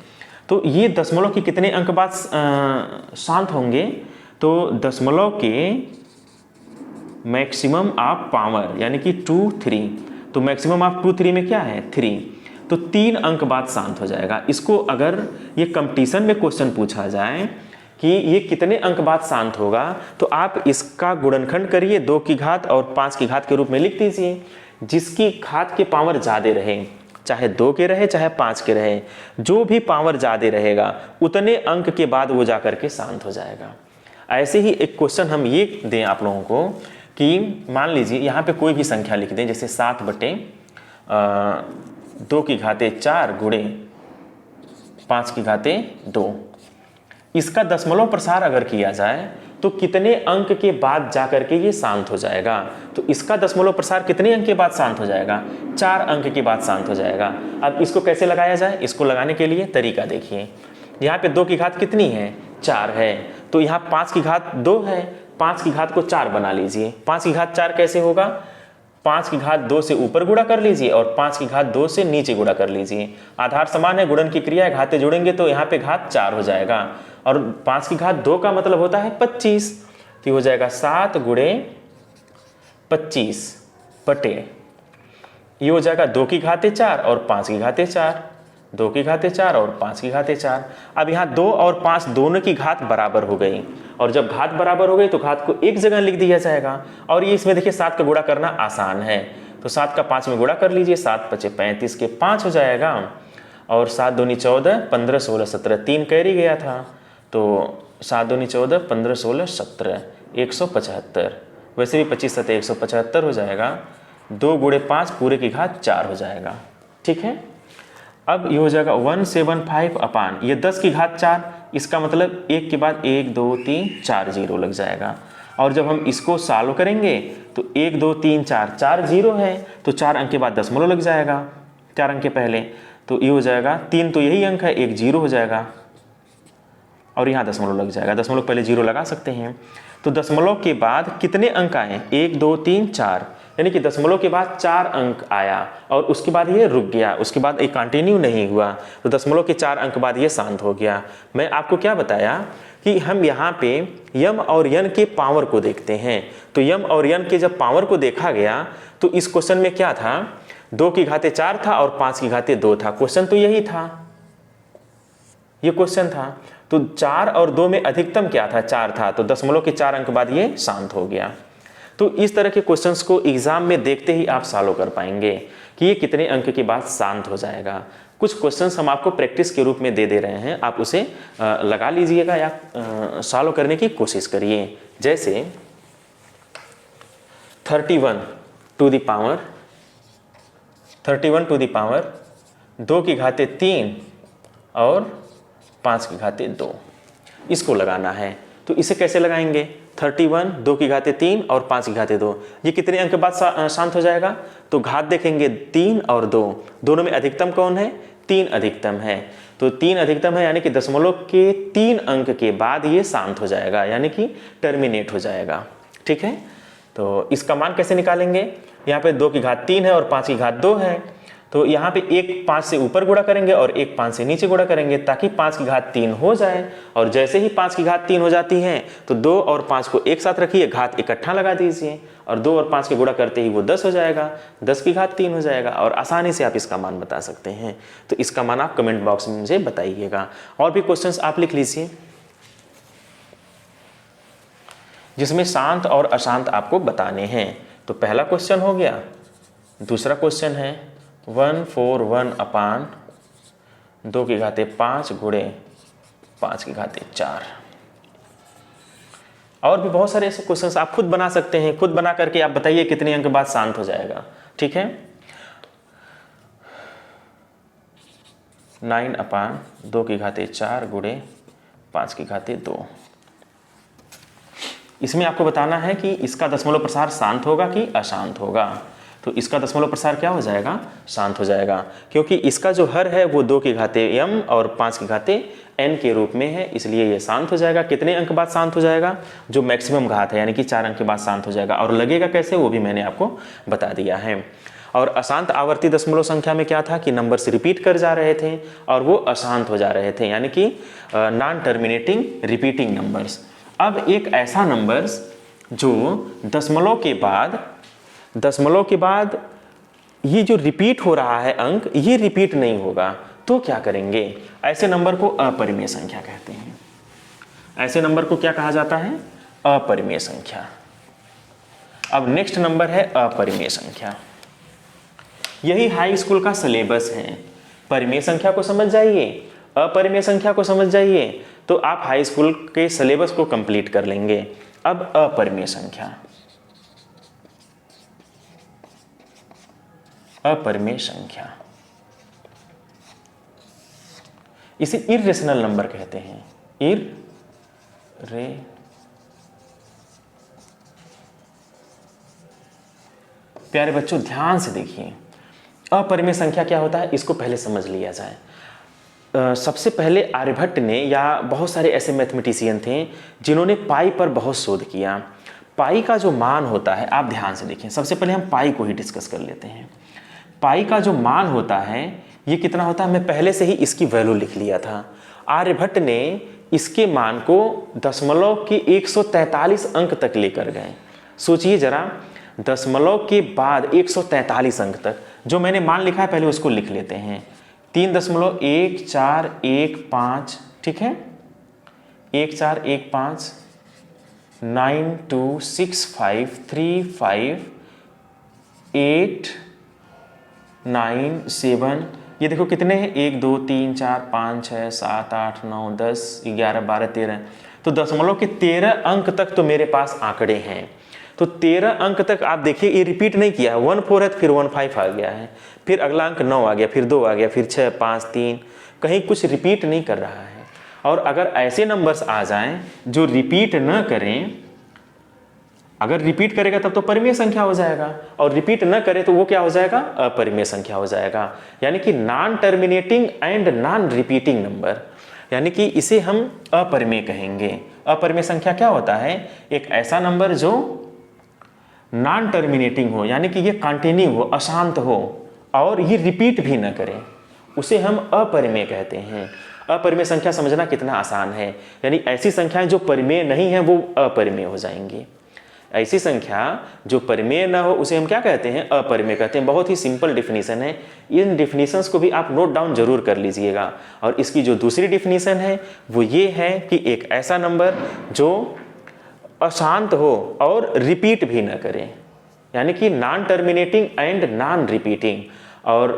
तो ये दशमलव के कितने अंक बाद शांत होंगे? तो दशमलव के मैक्सिमम ऑफ पावर यानी कि 2 3। तो मैक्सिमम ऑफ 2 3 में क्या है? 3। तो 3 अंक बाद शांत हो जाएगा। इसको अगर ये कंपटीशन में क्वेश्चन पूछा जाए कि ये कितने अंक बाद शांत होगा, तो आप इसका गुणनखंड करिए, 2 की घात और 5 की घात के रूप में लिख दीजिए। जिसकी घात के पावर ज़्यादा रहे, चाहे 2 के रहे चाहे 5 के रहे, जो भी पावर ज़्यादा रहेगा उतने अंक के बाद वो जा करके शांत हो जाएगा। ऐसे ही एक क्वेश्चन हम ये दें आप लोगों को कि मान लीजिए यहाँ पे कोई भी संख्या लिख दें, जैसे 7/2 की घाते 4 गुणे 5 की घाते 2। इसका दशमलव प्रसार अगर किया जाए तो कितने अंक के बाद जा करके ये शांत हो जाएगा? तो इसका दशमलव प्रसार कितने अंक के बाद शांत हो जाएगा? 4 अंक के बाद शांत हो जाएगा। अब इसको कैसे लगाया जाए? इसको लगाने के लिए तरीका देखिए। यहाँ पे 2 की घात कितनी है? 4 है। तो यहाँ 5 की घात 2 है, 5 की घात को 4 बना लीजिए। 5 की घात 4 कैसे होगा? 5 की घात 2 से ऊपर गुणा कर लीजिए और 5 की घात 2 से नीचे गुणा कर लीजिए। आधार समान है, गुणन की क्रिया है, घाते जुड़ेंगे तो यहाँ पे घात 4 हो जाएगा। और 5 की घात 2 का मतलब होता है 25, तो हो जाएगा 7 गुणे 25 बटे, ये हो जाएगा 2 की घाते 4 और 5 की घाते 4, 2 की घाते 4 और 5 की घाते 4। अब यहाँ 2 और 5 दोनों की घात बराबर हो गई, और जब घात बराबर हो गई तो घात को एक जगह लिख दिया जाएगा। और ये इसमें देखिए 7 का गुणा करना आसान है, तो 7 का 5 में गुणा कर लीजिए, 7 × 5 = 35 के 5 हो जाएगा। और 7 दूनी 14, 15 16 17, 3 कैरी गया था, तो 7 दूनी 14, 15 16 17, 175। वैसे भी 25 7 175 हो जाएगा। 2 गुणे 5 पूरे की घात 4 हो जाएगा। ठीक है, अब ये हो जाएगा 175 अपान ये 10 की घात 4, इसका मतलब 1 के बाद 1 2 3 4 0 लग जाएगा। और जब हम इसको सॉल्व करेंगे तो 1 2 3 4 4 0 है, तो 4 अंक के बाद दशमलव लग जाएगा, 4 अंक के पहले, तो ये हो जाएगा 3, तो यही अंक है, 1 0 हो जाएगा और यहाँ दशमलव लग जाएगा। दशमलव पहले 0 लगा सकते हैं। तो दशमलव के बाद कितने अंक आए? 1 2 3 4, यानी कि दशमलव के बाद 4 अंक आया और उसके बाद ये रुक गया, उसके बाद ये कंटिन्यू नहीं हुआ, तो दशमलव के 4 अंक बाद ये शांत हो गया। मैं आपको क्या बताया कि हम यहाँ पे यम और यन के पावर को देखते हैं। तो यम और यन के जब पावर को देखा गया तो इस क्वेश्चन में क्या था? 2 की घाते 4 था और 5 की घाते 2 था। क्वेश्चन तो यही था, ये क्वेश्चन था। तो 4 और 2 में अधिकतम क्या था? 4 था, तो दशमलव के 4 अंक बाद ये शांत हो गया। तो इस तरह के क्वेश्चंस को एग्जाम में देखते ही आप सॉल्व कर पाएंगे कि ये कितने अंक के बाद शांत हो जाएगा। कुछ क्वेश्चंस हम आपको प्रैक्टिस के रूप में दे रहे हैं, आप उसे लगा लीजिएगा या सॉल्व करने की कोशिश करिए। जैसे 31 टू द पावर 2 की घाते 3 और 5 की घाते 2, इसको लगाना है। तो इसे कैसे लगाएंगे? 31 2 की घाते 3 और 5 की घाते 2, ये कितने अंक बाद शांत हो जाएगा? तो घात देखेंगे 3 और 2, दोनों में अधिकतम कौन है? 3 अधिकतम है। तो 3 अधिकतम है, यानी कि दशमलव के 3 अंक के बाद ये शांत हो जाएगा, यानी कि टर्मिनेट हो जाएगा। ठीक है, तो इसका मान कैसे निकालेंगे, यहाँ पे 2 की घात 3 है और 5 की घात 2 है, तो यहाँ पे एक 5 से ऊपर गुणा करेंगे और एक 5 से नीचे गुणा करेंगे ताकि 5 की घात 3 हो जाए। और जैसे ही 5 की घात 3 हो जाती है तो 2 और 5 को एक साथ रखिए, घात इकट्ठा लगा दीजिए और 2 और 5 के गुणा करते ही वो 10 हो जाएगा, 10 की घात 3 हो जाएगा और आसानी से आप इसका मान बता सकते हैं। तो इसका मान आप कमेंट बॉक्स में मुझे बताइएगा। और भी क्वेश्चंस आप लिख लीजिए जिसमें शांत और अशांत आपको बताने हैं। तो पहला क्वेश्चन हो गया। दूसरा क्वेश्चन है 1/4 अपान 2 की घाते 5 गुणे 5 की घाते 4। और भी बहुत सारे ऐसे क्वेश्चंस आप खुद बना सकते हैं। खुद बना करके आप बताइए कितने अंक बाद शांत हो जाएगा। ठीक है, 9 अपान 2 की घाते 4 गुणे 5 की घाते 2। इसमें आपको बताना है कि इसका दशमलव प्रसार शांत होगा कि अशांत होगा। तो इसका दशमलव प्रसार क्या हो जाएगा, शांत हो जाएगा, क्योंकि इसका जो हर है वो 2 की घाते m और 5 की घाते n के रूप में है, इसलिए ये शांत हो जाएगा। कितने अंक बाद शांत हो जाएगा, जो मैक्सिमम घात है यानी कि 4 अंक के बाद शांत हो जाएगा। और लगेगा कैसे वो भी मैंने आपको बता दिया है। और अशांत आवर्ती दशमलव संख्या में क्या था कि नंबर्स रिपीट कर जा रहे थे और वो अशांत हो जा रहे थे, यानी कि नॉन टर्मिनेटिंग रिपीटिंग नंबर्स। अब एक ऐसा नंबर्स जो दशमलव के बाद ये जो रिपीट हो रहा है अंक, ये रिपीट नहीं होगा, तो क्या करेंगे, ऐसे नंबर को अपरिमेय संख्या कहते हैं। ऐसे नंबर को क्या कहा जाता है, अपरिमेय संख्या। अब नेक्स्ट नंबर है अपरिमेय संख्या। यही हाई स्कूल का सिलेबस है। परिमेय संख्या को समझ जाइए, अपरिमेय संख्या को समझ जाइए, तो आप हाई स्कूल के सिलेबस को कंप्लीट कर लेंगे। अब अपरिमेय संख्या, अपरिमेय संख्या इसे इर्रेशनल नंबर कहते हैं। प्यारे बच्चों ध्यान से देखिए, अपरिमेय संख्या क्या होता है इसको पहले समझ लिया जाए। सबसे पहले आर्यभट्ट ने या बहुत सारे ऐसे मैथमेटिशियन थे जिन्होंने पाई पर बहुत शोध किया। पाई का जो मान होता है, आप ध्यान से देखें, सबसे पहले हम पाई को ही डिस्कस कर लेते हैं। पाई का जो मान होता है ये कितना होता है, मैं पहले से ही इसकी वैल्यू लिख लिया था। आर्यभट्ट ने इसके मान को दशमलव के 143 अंक तक लेकर गए। सोचिए जरा, दशमलव के बाद 143 अंक तक जो मैंने मान लिखा है पहले उसको लिख लेते हैं। 3.1415, ठीक है, 1415 9265358997। ये देखो कितने हैं, 1 2 3 4 5 6 7 8 9 10 11 12 13। तो दशमलव के 13 अंक तक तो मेरे पास आंकड़े हैं। तो 13 अंक तक आप देखिए ये रिपीट नहीं किया है। 14 है तो फिर 15 आ गया है, फिर अगला अंक 9 आ गया, फिर 2 आ गया, फिर 6 5 3, कहीं कुछ रिपीट नहीं कर रहा है। और अगर ऐसे नंबर्स आ जाएं जो रिपीट न करें, अगर रिपीट करेगा तब तो परिमेय संख्या हो जाएगा, और रिपीट न करे तो वो क्या हो जाएगा, अपरिमेय संख्या हो जाएगा। यानी कि non terminating and non repeating number, यानी कि इसे हम अपरिमेय कहेंगे। अपरिमेय संख्या क्या होता है, एक ऐसा नंबर जो नॉन टर्मिनेटिंग हो, यानी कि ये कंटिन्यू हो, अशांत हो और ये रिपीट भी न करे, उसे हम अपरिमेय कहते हैं। अपरिमेय संख्या समझना कितना आसान है, यानी ऐसी संख्याएं जो परिमेय नहीं है वो अपरिमेय हो जाएंगी। ऐसी संख्या जो परिमेय ना हो उसे हम क्या कहते हैं, अपरिमेय कहते हैं। बहुत ही सिंपल डिफिनीशन है, इन डिफिनीशंस को भी आप नोट डाउन जरूर कर लीजिएगा। और इसकी जो दूसरी डिफिनीशन है वो ये है कि एक ऐसा नंबर जो अशांत हो और रिपीट भी ना करें, यानी कि non terminating and non repeating. और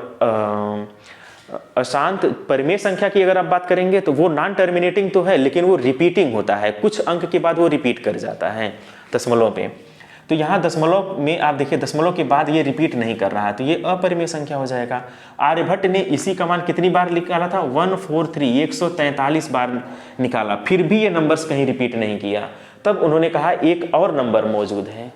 अशांत परिमेय संख्या की अगर आप बात करेंगे तो वो नॉन टर्मिनेटिंग तो है लेकिन वो रिपीटिंग होता है, कुछ अंक के बाद वो रिपीट कर जाता है दशमलव पे। तो यहाँ दशमलव में आप देखिए दशमलव के बाद ये रिपीट नहीं कर रहा है, तो ये अपरिमेय संख्या हो जाएगा। आर्यभट्ट ने इसी का मान कितनी बार निकाला था, 143 बार निकाला, फिर भी ये नंबर्स कहीं रिपीट नहीं किया। तब उन्होंने कहा एक और नंबर मौजूद है,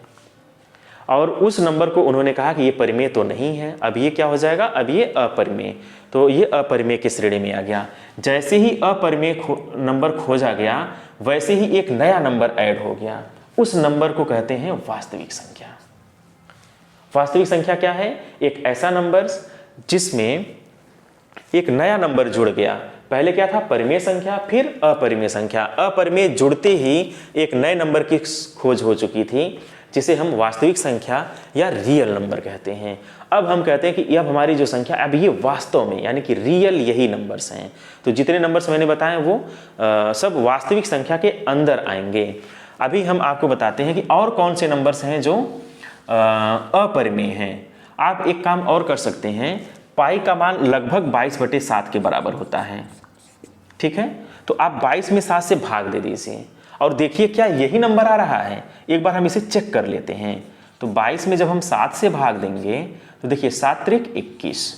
और उस नंबर को उन्होंने कहा कि ये परिमेय तो नहीं है, अब ये क्या हो जाएगा, अब ये अपरिमेय। तो ये अपरिमेय की श्रेणी में आ गया। जैसे ही अपरिमेय नंबर खोजा गया वैसे ही एक नया नंबर ऐड हो गया, उस नंबर को कहते हैं वास्तविक संख्या। वास्तविक संख्या क्या है? एक ऐसा नंबर जिसमें एक नया नंबर जुड़ गया। पहले क्या था? परिमेय संख्या, फिर अपरिमेय संख्या। अपरिमेय जुड़ते ही एक नए नंबर की खोज हो चुकी थी, जिसे हम वास्तविक संख्या या रियल नंबर कहते हैं। अब हम कहते हैं कि अब हमारी जो संख्या, अब ये वास्तव में यानी कि रियल यही नंबर्स हैं। तो जितने नंबर्स मैंने बताए वो सब वास्तविक संख्या के अंदर आएंगे। अभी हम आपको बताते हैं कि और कौन से नंबर्स हैं जो अपरिमेय हैं। आप एक काम और कर सकते हैं, पाई का मान लगभग 22/7 के बराबर होता है, ठीक है? तो आप 22 में 7 से भाग दे दीजिए और देखिए क्या यही नंबर आ रहा है। एक बार हम इसे चेक कर लेते हैं। तो 22 में जब हम 7 से भाग देंगे तो देखिए 7 त्रिक 21,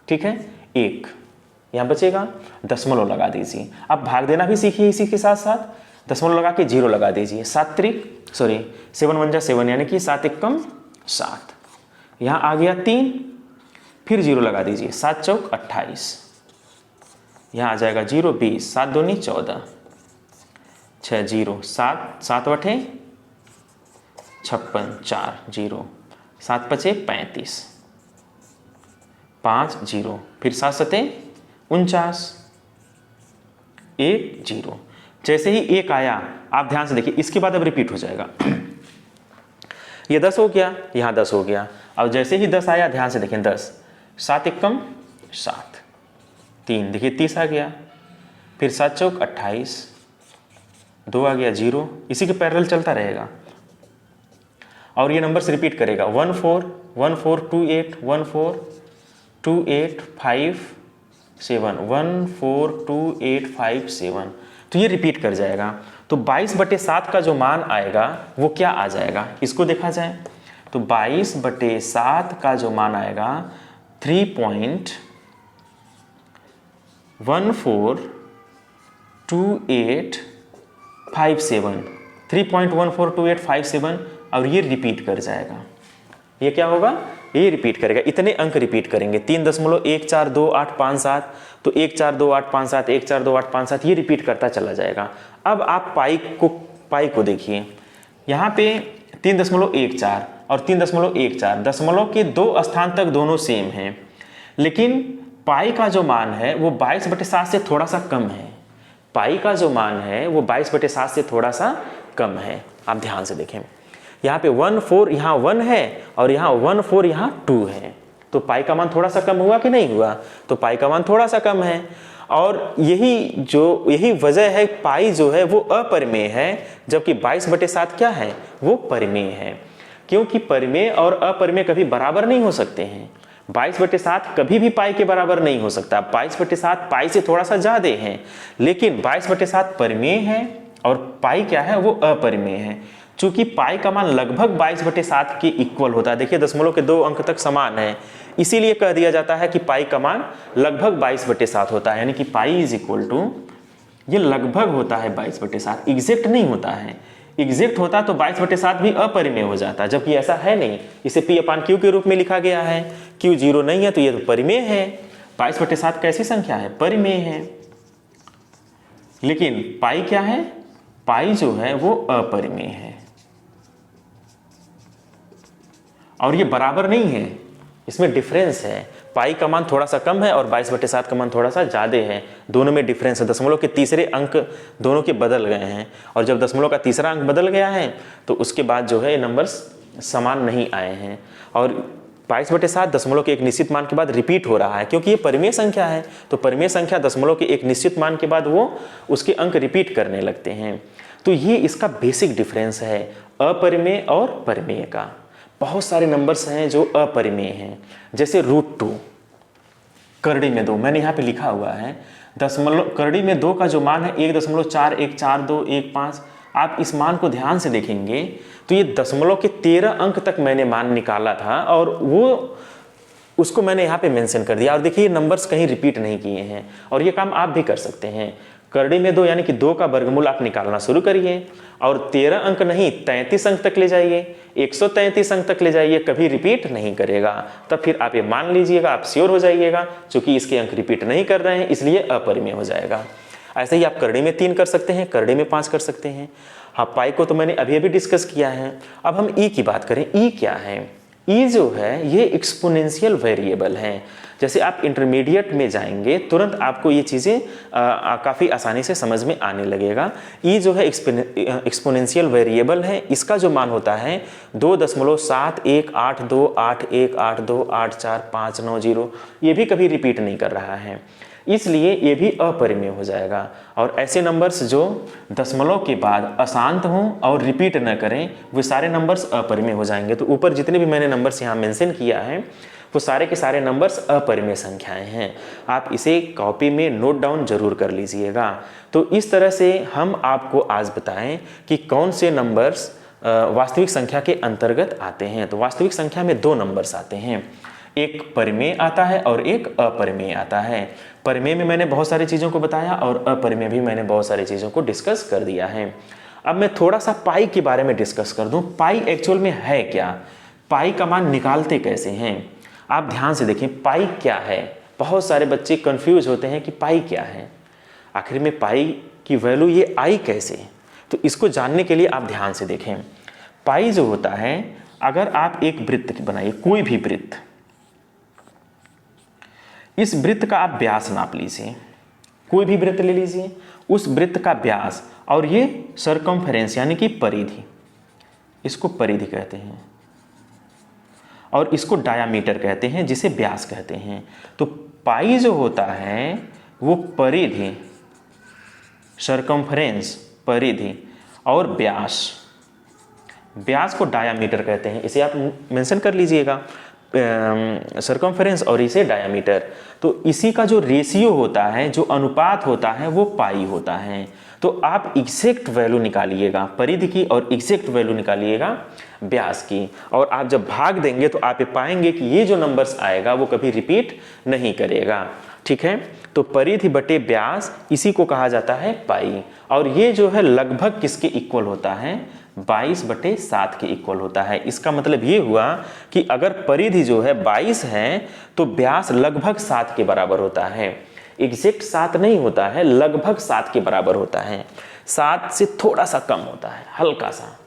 ठीक है? 1 यहाँ बचेगा, दशमलव लगा दीजिए। अब भाग देना भी सीखिए इसी के साथ साथ, दशमलव लगा के 0 लगा दीजिए। 7 1 जा 7 यानी कि 7 एकम 7, यहाँ आ गया 3, फिर 0 लगा दीजिए। 7 चौक 28, यहाँ आ जाएगा 0 20, 7 दूनी 14, 6 0 7 7 बटे 56 4 0, 7 पचे 35, 5 0, फिर 7 सते 49, 1 0। जैसे ही 1 आया, आप ध्यान से देखिए, इसके बाद अब रिपीट हो जाएगा। ये 10 हो गया, यहाँ 10 हो गया। अब जैसे ही 10 आया, ध्यान से देखें, 10 7 एकम 7, 3 देखिए 30 आ गया, फिर 7 चौक 28, 2 आ गया 0, इसी के पैरेलल चलता रहेगा और ये नंबर्स रिपीट करेगा। 1 4 1 4 2 8 1 4 2 8 5 7 1 4 2 8 5 7, तो ये रिपीट कर जाएगा। तो 22/7 का जो मान आएगा वो क्या आ जाएगा, इसको देखा जाए तो 22/7 का जो मान आएगा 3.142857, 3.142857, और ये रिपीट कर जाएगा। ये क्या होगा? ये रिपीट करेगा, इतने अंक रिपीट करेंगे। 3.142857, तो 142857 142857 ये रिपीट करता चला जाएगा। अब आप पाई को देखिए, यहाँ पे 3.14 और 3.14, दशमलव के 2 स्थान तक दोनों सेम हैं, लेकिन पाई का जो मान है वो 22/7 से थोड़ा सा कम है। पाई का जो मान है वो 22/7 से थोड़ा सा कम है। आप ध्यान से देखें, यहाँ पे 1 4 यहाँ 1 है और यहाँ 1 4 यहाँ 2 है, तो पाई का मान थोड़ा सा कम हुआ कि नहीं हुआ? तो पाई का मान थोड़ा सा कम है, और यही वजह है पाई जो है वो अपरिमेय है, जबकि 22/7 क्या है? वो परिमेय है। क्योंकि परिमेय और अपरिमेय कभी बराबर नहीं हो सकते हैं। 22/7 कभी भी पाई के बराबर नहीं हो सकता। 22/7 पाई से थोड़ा सा ज्यादा है, लेकिन 22/7 परिमेय है और पाई क्या है? वो अपरिमेय है। चूंकि पाई का मान लगभग 22/7 के इक्वल होता है, देखिए दशमलव के 2 अंक तक समान है, इसीलिए कह दिया जाता है कि पाई का मान लगभग 22/7 होता है। यानी कि पाई इज इक्वल टू, ये लगभग होता है 22/7, एग्जैक्ट नहीं होता है। एग्जैक्ट होता तो 22/7 भी अपरिमेय हो जाता, जबकि ऐसा है नहीं। इसे P/Q के रूप में लिखा गया है। Q 0 नहीं है तो ये तो परिमेय है। 22/7 कैसी संख्या है? परिमेय है। लेकिन पाई क्या है? पाई जो है वो अपरिमेय है, और ये बराबर नहीं है, इसमें डिफरेंस है। पाई का मान थोड़ा सा कम है और 22/7 का मान थोड़ा सा ज़्यादा है। दोनों में डिफरेंस है। दशमलव के तीसरे अंक दोनों के बदल गए हैं, और जब दशमलव का तीसरा अंक बदल गया है तो उसके बाद जो है ये नंबर्स समान नहीं आए हैं। और 22/7 दशमलव के एक निश्चित मान के बाद रिपीट हो रहा है, क्योंकि ये परिमेय संख्या है। तो परिमेय संख्या दशमलव के एक निश्चित मान के बाद वो उसके अंक रिपीट करने लगते हैं। तो ये इसका बेसिक डिफरेंस है अपरिमेय और परिमेय का। बहुत सारे नंबर्स हैं जो अपरिमेय हैं, जैसे √2 करड़ी में 2, मैंने यहाँ पे लिखा हुआ है। दशमलव करड़ी में 2 का जो मान है 1.414215। आप इस मान को ध्यान से देखेंगे तो ये दशमलव के 13 अंक तक मैंने मान निकाला था, और वो उसको मैंने यहाँ पे मेंशन कर दिया। और देखिए ये नंबर्स कहीं रिपीट नहीं किए हैं, और ये काम आप भी कर सकते हैं। करड़ी में 2 यानी कि 2 का वर्गमूल आप निकालना शुरू करिए, और 13 अंक नहीं 33 अंक तक ले जाइए, 133 अंक तक ले जाइए, कभी रिपीट नहीं करेगा। तब फिर आप ये मान लीजिएगा, आप श्योर हो जाइएगा, क्योंकि इसके अंक रिपीट नहीं कर रहे हैं, इसलिए अपरिमेय हो जाएगा। ऐसे ही आप करड़ी में 3 कर सकते हैं, करड़ी में 5 कर सकते हैं। हाँ, पाई को तो मैंने अभी अभी डिस्कस किया है। अब हम ई की बात करें, ई क्या है? ई जो है ये एक्सपोनेंशियल वेरिएबल है। जैसे आप इंटरमीडिएट में जाएंगे तुरंत आपको ये चीज़ें काफ़ी आसानी से समझ में आने लगेगा। ई जो है एक्सपोनेंशियल वेरिएबल है, इसका जो मान होता है 2.7182812824 ये भी कभी रिपीट नहीं कर रहा है, इसलिए ये भी अपरिमेय हो जाएगा। और ऐसे नंबर्स जो दशमलव के बाद अशांत हों और रिपीट न करें वे सारे नंबर्स अपरिमेय हो जाएंगे। तो ऊपर जितने भी मैंने नंबर्स यहाँ मेंशन किया है वो सारे के सारे नंबर्स अपरिमेय संख्याएं हैं। आप इसे कॉपी में नोट डाउन जरूर कर लीजिएगा। तो इस तरह से हम आपको आज बताएं कि कौन से नंबर्स वास्तविक संख्या के अंतर्गत आते हैं। तो वास्तविक संख्या में दो नंबर्स आते हैं, एक परिमेय आता है और एक अपरिमेय आता है। परिमेय में मैंने बहुत सारी चीज़ों को बताया और अपरिमेय भी मैंने बहुत सारी चीज़ों को डिस्कस कर दिया है। अब मैं थोड़ा सा पाई के बारे में डिस्कस कर दूं। पाई एक्चुअल में है क्या, पाई का मान निकालते कैसे हैं? आप ध्यान से देखें पाई क्या है। बहुत सारे बच्चे कंफ्यूज होते हैं कि पाई क्या है, आखिर में पाई की वैल्यू ये आई कैसे? तो इसको जानने के लिए आप ध्यान से देखें। पाई जो होता है, अगर आप एक वृत्त बनाइए, कोई भी वृत्त, इस वृत्त का आप व्यास नाप लीजिए, कोई भी वृत्त ले लीजिए, उस वृत्त का व्यास और ये सरकमफेरेंस यानी कि परिधि, इसको परिधि कहते हैं और इसको डायामीटर कहते हैं, जिसे व्यास कहते हैं। तो पाई जो होता है वो परिधि, सरकमफेरेंस परिधि और व्यास, व्यास को डायामीटर कहते हैं। इसे आप मेंशन कर लीजिएगा, सरकमफेरेंस और इसे डायामीटर। तो इसी का जो रेशियो होता है, जो अनुपात होता है वो पाई होता है। तो आप एग्जैक्ट वैल्यू निकालिएगा परिधि की और एग्जैक्ट वैल्यू निकालिएगा व्यास की, और आप जब भाग देंगे तो आप ये पाएंगे कि ये जो नंबर्स आएगा वो कभी रिपीट नहीं करेगा। ठीक है, तो परिधि बटे व्यास इसी को कहा जाता है पाई, और ये जो है लगभग किसके इक्वल होता है? 22/7 के इक्वल होता है। इसका मतलब ये हुआ कि अगर परिधि जो है 22 है तो व्यास लगभग 7 के बराबर होता है। एग्जैक्ट 7 नहीं होता है, लगभग 7 के बराबर होता है, 7 से थोड़ा सा कम होता है, हल्का सा।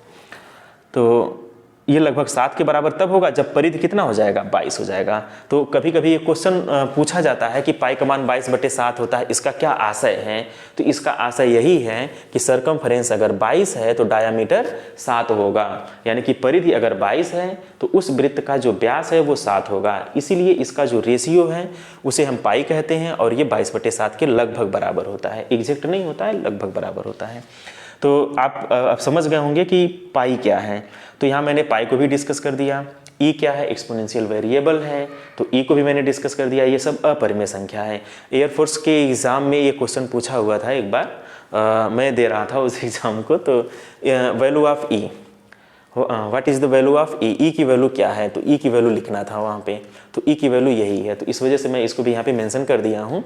तो ये लगभग 7 के बराबर तब होगा जब परिधि कितना हो जाएगा? 22 हो जाएगा। तो कभी कभी ये क्वेश्चन पूछा जाता है कि पाई का मान 22/7 होता है, इसका क्या आशय है? तो इसका आशय यही है कि सरकमफेरेंस अगर 22 है तो डायामीटर 7 होगा, यानी कि परिधि अगर 22 है तो उस वृत्त का जो व्यास है वो 7 होगा। इसीलिए इसका जो रेशियो है उसे हम पाई कहते हैं, और ये 22/7 के लगभग बराबर होता है, एग्जैक्ट नहीं होता है, लगभग बराबर होता है। तो आप अब समझ गए होंगे कि पाई क्या है। तो यहाँ मैंने पाई को भी डिस्कस कर दिया। ई क्या है? एक्सपोनेंशियल वेरिएबल है, तो ई को भी मैंने डिस्कस कर दिया। ये सब अपरिमेय संख्या है। एयरफोर्स के एग्ज़ाम में ये क्वेश्चन पूछा हुआ था एक बार, मैं दे रहा था उस एग्ज़ाम को। तो value of E, what is the value of E, E की वैल्यू क्या है? तो ई की वैल्यू लिखना था वहाँ पे, तो ई की वैल्यू यही है। तो इस वजह से मैं इसको भी यहाँ पे मेंशन कर दिया हूँ।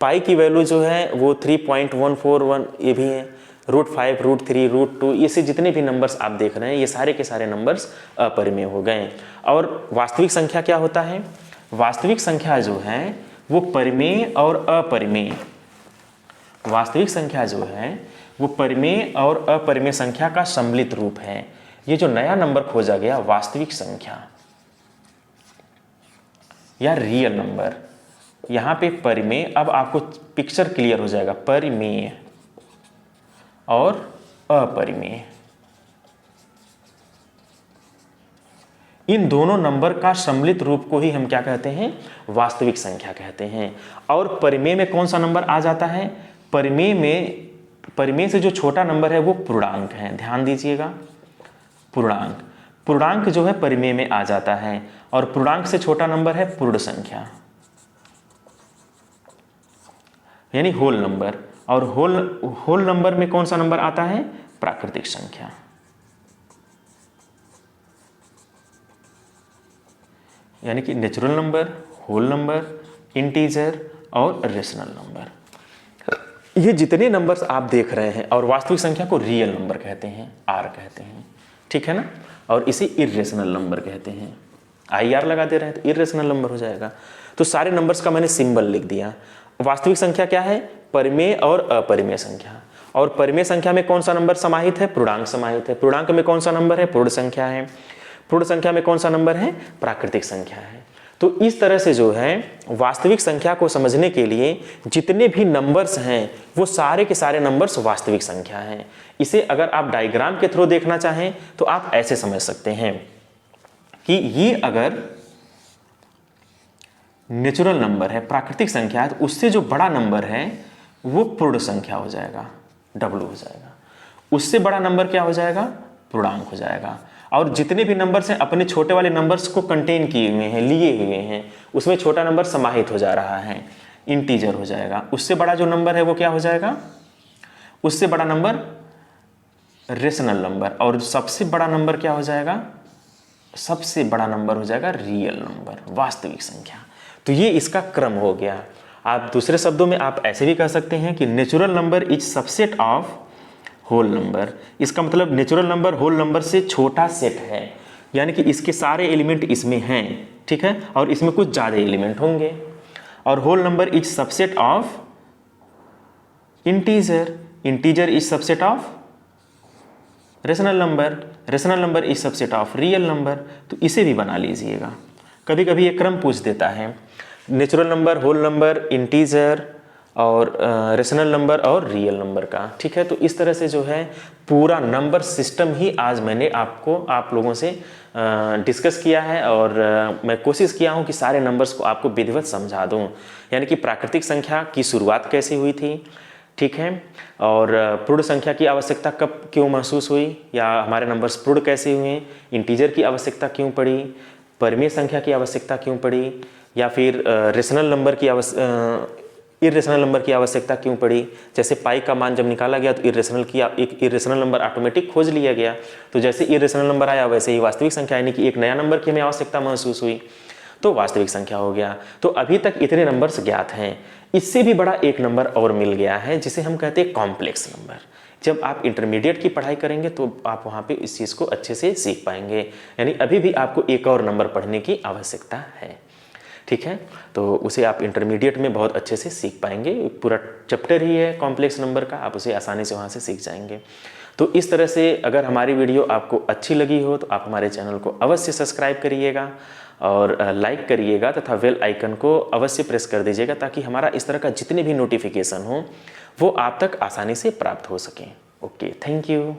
पाई की वैल्यू जो है वो 3.141 ये भी है, √5, √3, √2, ये से जितने भी नंबर्स आप देख रहे हैं ये सारे के सारे नंबर्स अपरिमेय हो गए। और वास्तविक संख्या क्या होता है? वास्तविक संख्या जो है वो परिमेय और अपरिमेय, वास्तविक संख्या जो है वो परिमेय और अपरिमेय संख्या का सम्मिलित रूप है। ये जो नया नंबर खोजा गया वास्तविक संख्या या रियल नंबर, यहाँ पे परिमेय, अब आपको पिक्चर क्लियर हो जाएगा, परिमेय और अपरिमेय, इन दोनों नंबर का सम्मिलित रूप को ही हम क्या कहते हैं? वास्तविक संख्या कहते हैं। और परिमेय में कौन सा नंबर आ जाता है? परिमेय से जो छोटा नंबर है वो पूर्णांक है। ध्यान दीजिएगा, पूर्णांक, पूर्णांक जो है परिमेय में आ जाता है, और पूर्णांक से छोटा नंबर है पूर्ण संख्या यानी होल नंबर। और होल नंबर में कौन सा नंबर आता है? प्राकृतिक संख्या, यानी कि natural number, whole number, integer और रेशनल नंबर। ये जितने नंबर्स आप देख रहे हैं, और वास्तविक संख्या को रियल नंबर कहते हैं, आर कहते हैं, ठीक है ना। और इसे इर्रेशनल नंबर कहते हैं, IR लगा दे रहे हैं तो इर्रेशनल नंबर हो जाएगा। तो सारे नंबर्स का मैंने सिंबल लिख दिया। वास्तविक संख्या क्या है? परिमेय और अपरिमेय संख्या। और परिमेय संख्या में कौन सा नंबर समाहित है? पूर्णांक समाहित है। पूर्णांक में कौन सा नंबर है? पूर्ण संख्या है। पूर्ण संख्या में कौन सा नंबर है? प्राकृतिक संख्या है। तो इस तरह से जो है वास्तविक संख्या को समझने के लिए जितने भी नंबर्स हैं वो सारे के सारे नंबर्स वास्तविक संख्या हैं। इसे अगर आप डायग्राम के थ्रू देखना चाहें तो आप ऐसे समझ सकते हैं कि ये अगर नेचुरल नंबर है, प्राकृतिक संख्या है, तो उससे जो बड़ा नंबर है वो पूर्ण संख्या हो जाएगा, डब्ल्यू हो जाएगा। उससे बड़ा नंबर क्या हो जाएगा? पूर्णांक हो जाएगा। और जितने भी नंबर्स हैं अपने छोटे वाले नंबर्स को कंटेन किए हुए हैं, लिए हुए हैं, उसमें छोटा नंबर समाहित हो जा रहा है, इंटीजर हो जाएगा। उससे बड़ा जो नंबर है वो क्या हो जाएगा? उससे बड़ा नंबर रेशनल नंबर। और सबसे बड़ा नंबर क्या हो जाएगा? सबसे बड़ा नंबर हो जाएगा रियल नंबर, वास्तविक संख्या। तो ये इसका क्रम हो गया। आप दूसरे शब्दों में आप ऐसे भी कह सकते हैं कि natural number is subset of whole number. इसका मतलब नेचुरल नंबर होल नंबर से छोटा सेट है, यानी कि इसके सारे एलिमेंट इसमें हैं, ठीक है, और इसमें कुछ ज़्यादा एलिमेंट होंगे। और whole number is subset of integer, integer is subset of rational number, rational number is subset of real number. तो इसे भी बना लीजिएगा। कभी कभी ये क्रम पूछ देता है, natural number, whole number, integer और रेशनल नंबर और रियल नंबर का, ठीक है। तो इस तरह से जो है पूरा नंबर सिस्टम ही आज मैंने आप लोगों से डिस्कस किया है। और मैं कोशिश किया हूँ कि सारे नंबर्स को आपको विधिवत समझा दूँ, यानी कि प्राकृतिक संख्या की शुरुआत कैसे हुई थी, ठीक है, और पूर्ण संख्या की आवश्यकता कब क्यों महसूस हुई, या हमारे नंबर्स पूर्ण कैसे हुए, इंटीजर की आवश्यकता क्यों पड़ी, परिमेय संख्या की आवश्यकता क्यों पड़ी, या फिर रेशनल नंबर की इरेशनल नंबर की आवश्यकता क्यों पड़ी। जैसे पाई का मान जब निकाला गया तो इरेशनल नंबर ऑटोमेटिक खोज लिया गया। तो जैसे इरेशनल नंबर आया वैसे ही वास्तविक संख्या यानी कि एक नया नंबर की हमें आवश्यकता महसूस हुई, तो वास्तविक संख्या हो गया। तो अभी तक इतने नंबर्स ज्ञात हैं। इससे भी बड़ा एक नंबर और मिल गया है जिसे हम कहते हैं कॉम्प्लेक्स नंबर। जब आप इंटरमीडिएट की पढ़ाई करेंगे तो आप वहाँ पे इस चीज़ को अच्छे से सीख पाएंगे। यानी अभी भी आपको एक और नंबर पढ़ने की आवश्यकता है, ठीक है। तो उसे आप इंटरमीडिएट में बहुत अच्छे से सीख पाएंगे। पूरा चैप्टर ही है कॉम्प्लेक्स नंबर का, आप उसे आसानी से वहाँ से सीख जाएंगे। तो इस तरह से अगर हमारी वीडियो आपको अच्छी लगी हो तो आप हमारे चैनल को अवश्य सब्सक्राइब करिएगा और लाइक करिएगा तथा बेल आइकन को अवश्य प्रेस कर दीजिएगा, ताकि हमारा इस तरह का जितने भी नोटिफिकेशन हो वो आप तक आसानी से प्राप्त हो सकें। Okay, thank you.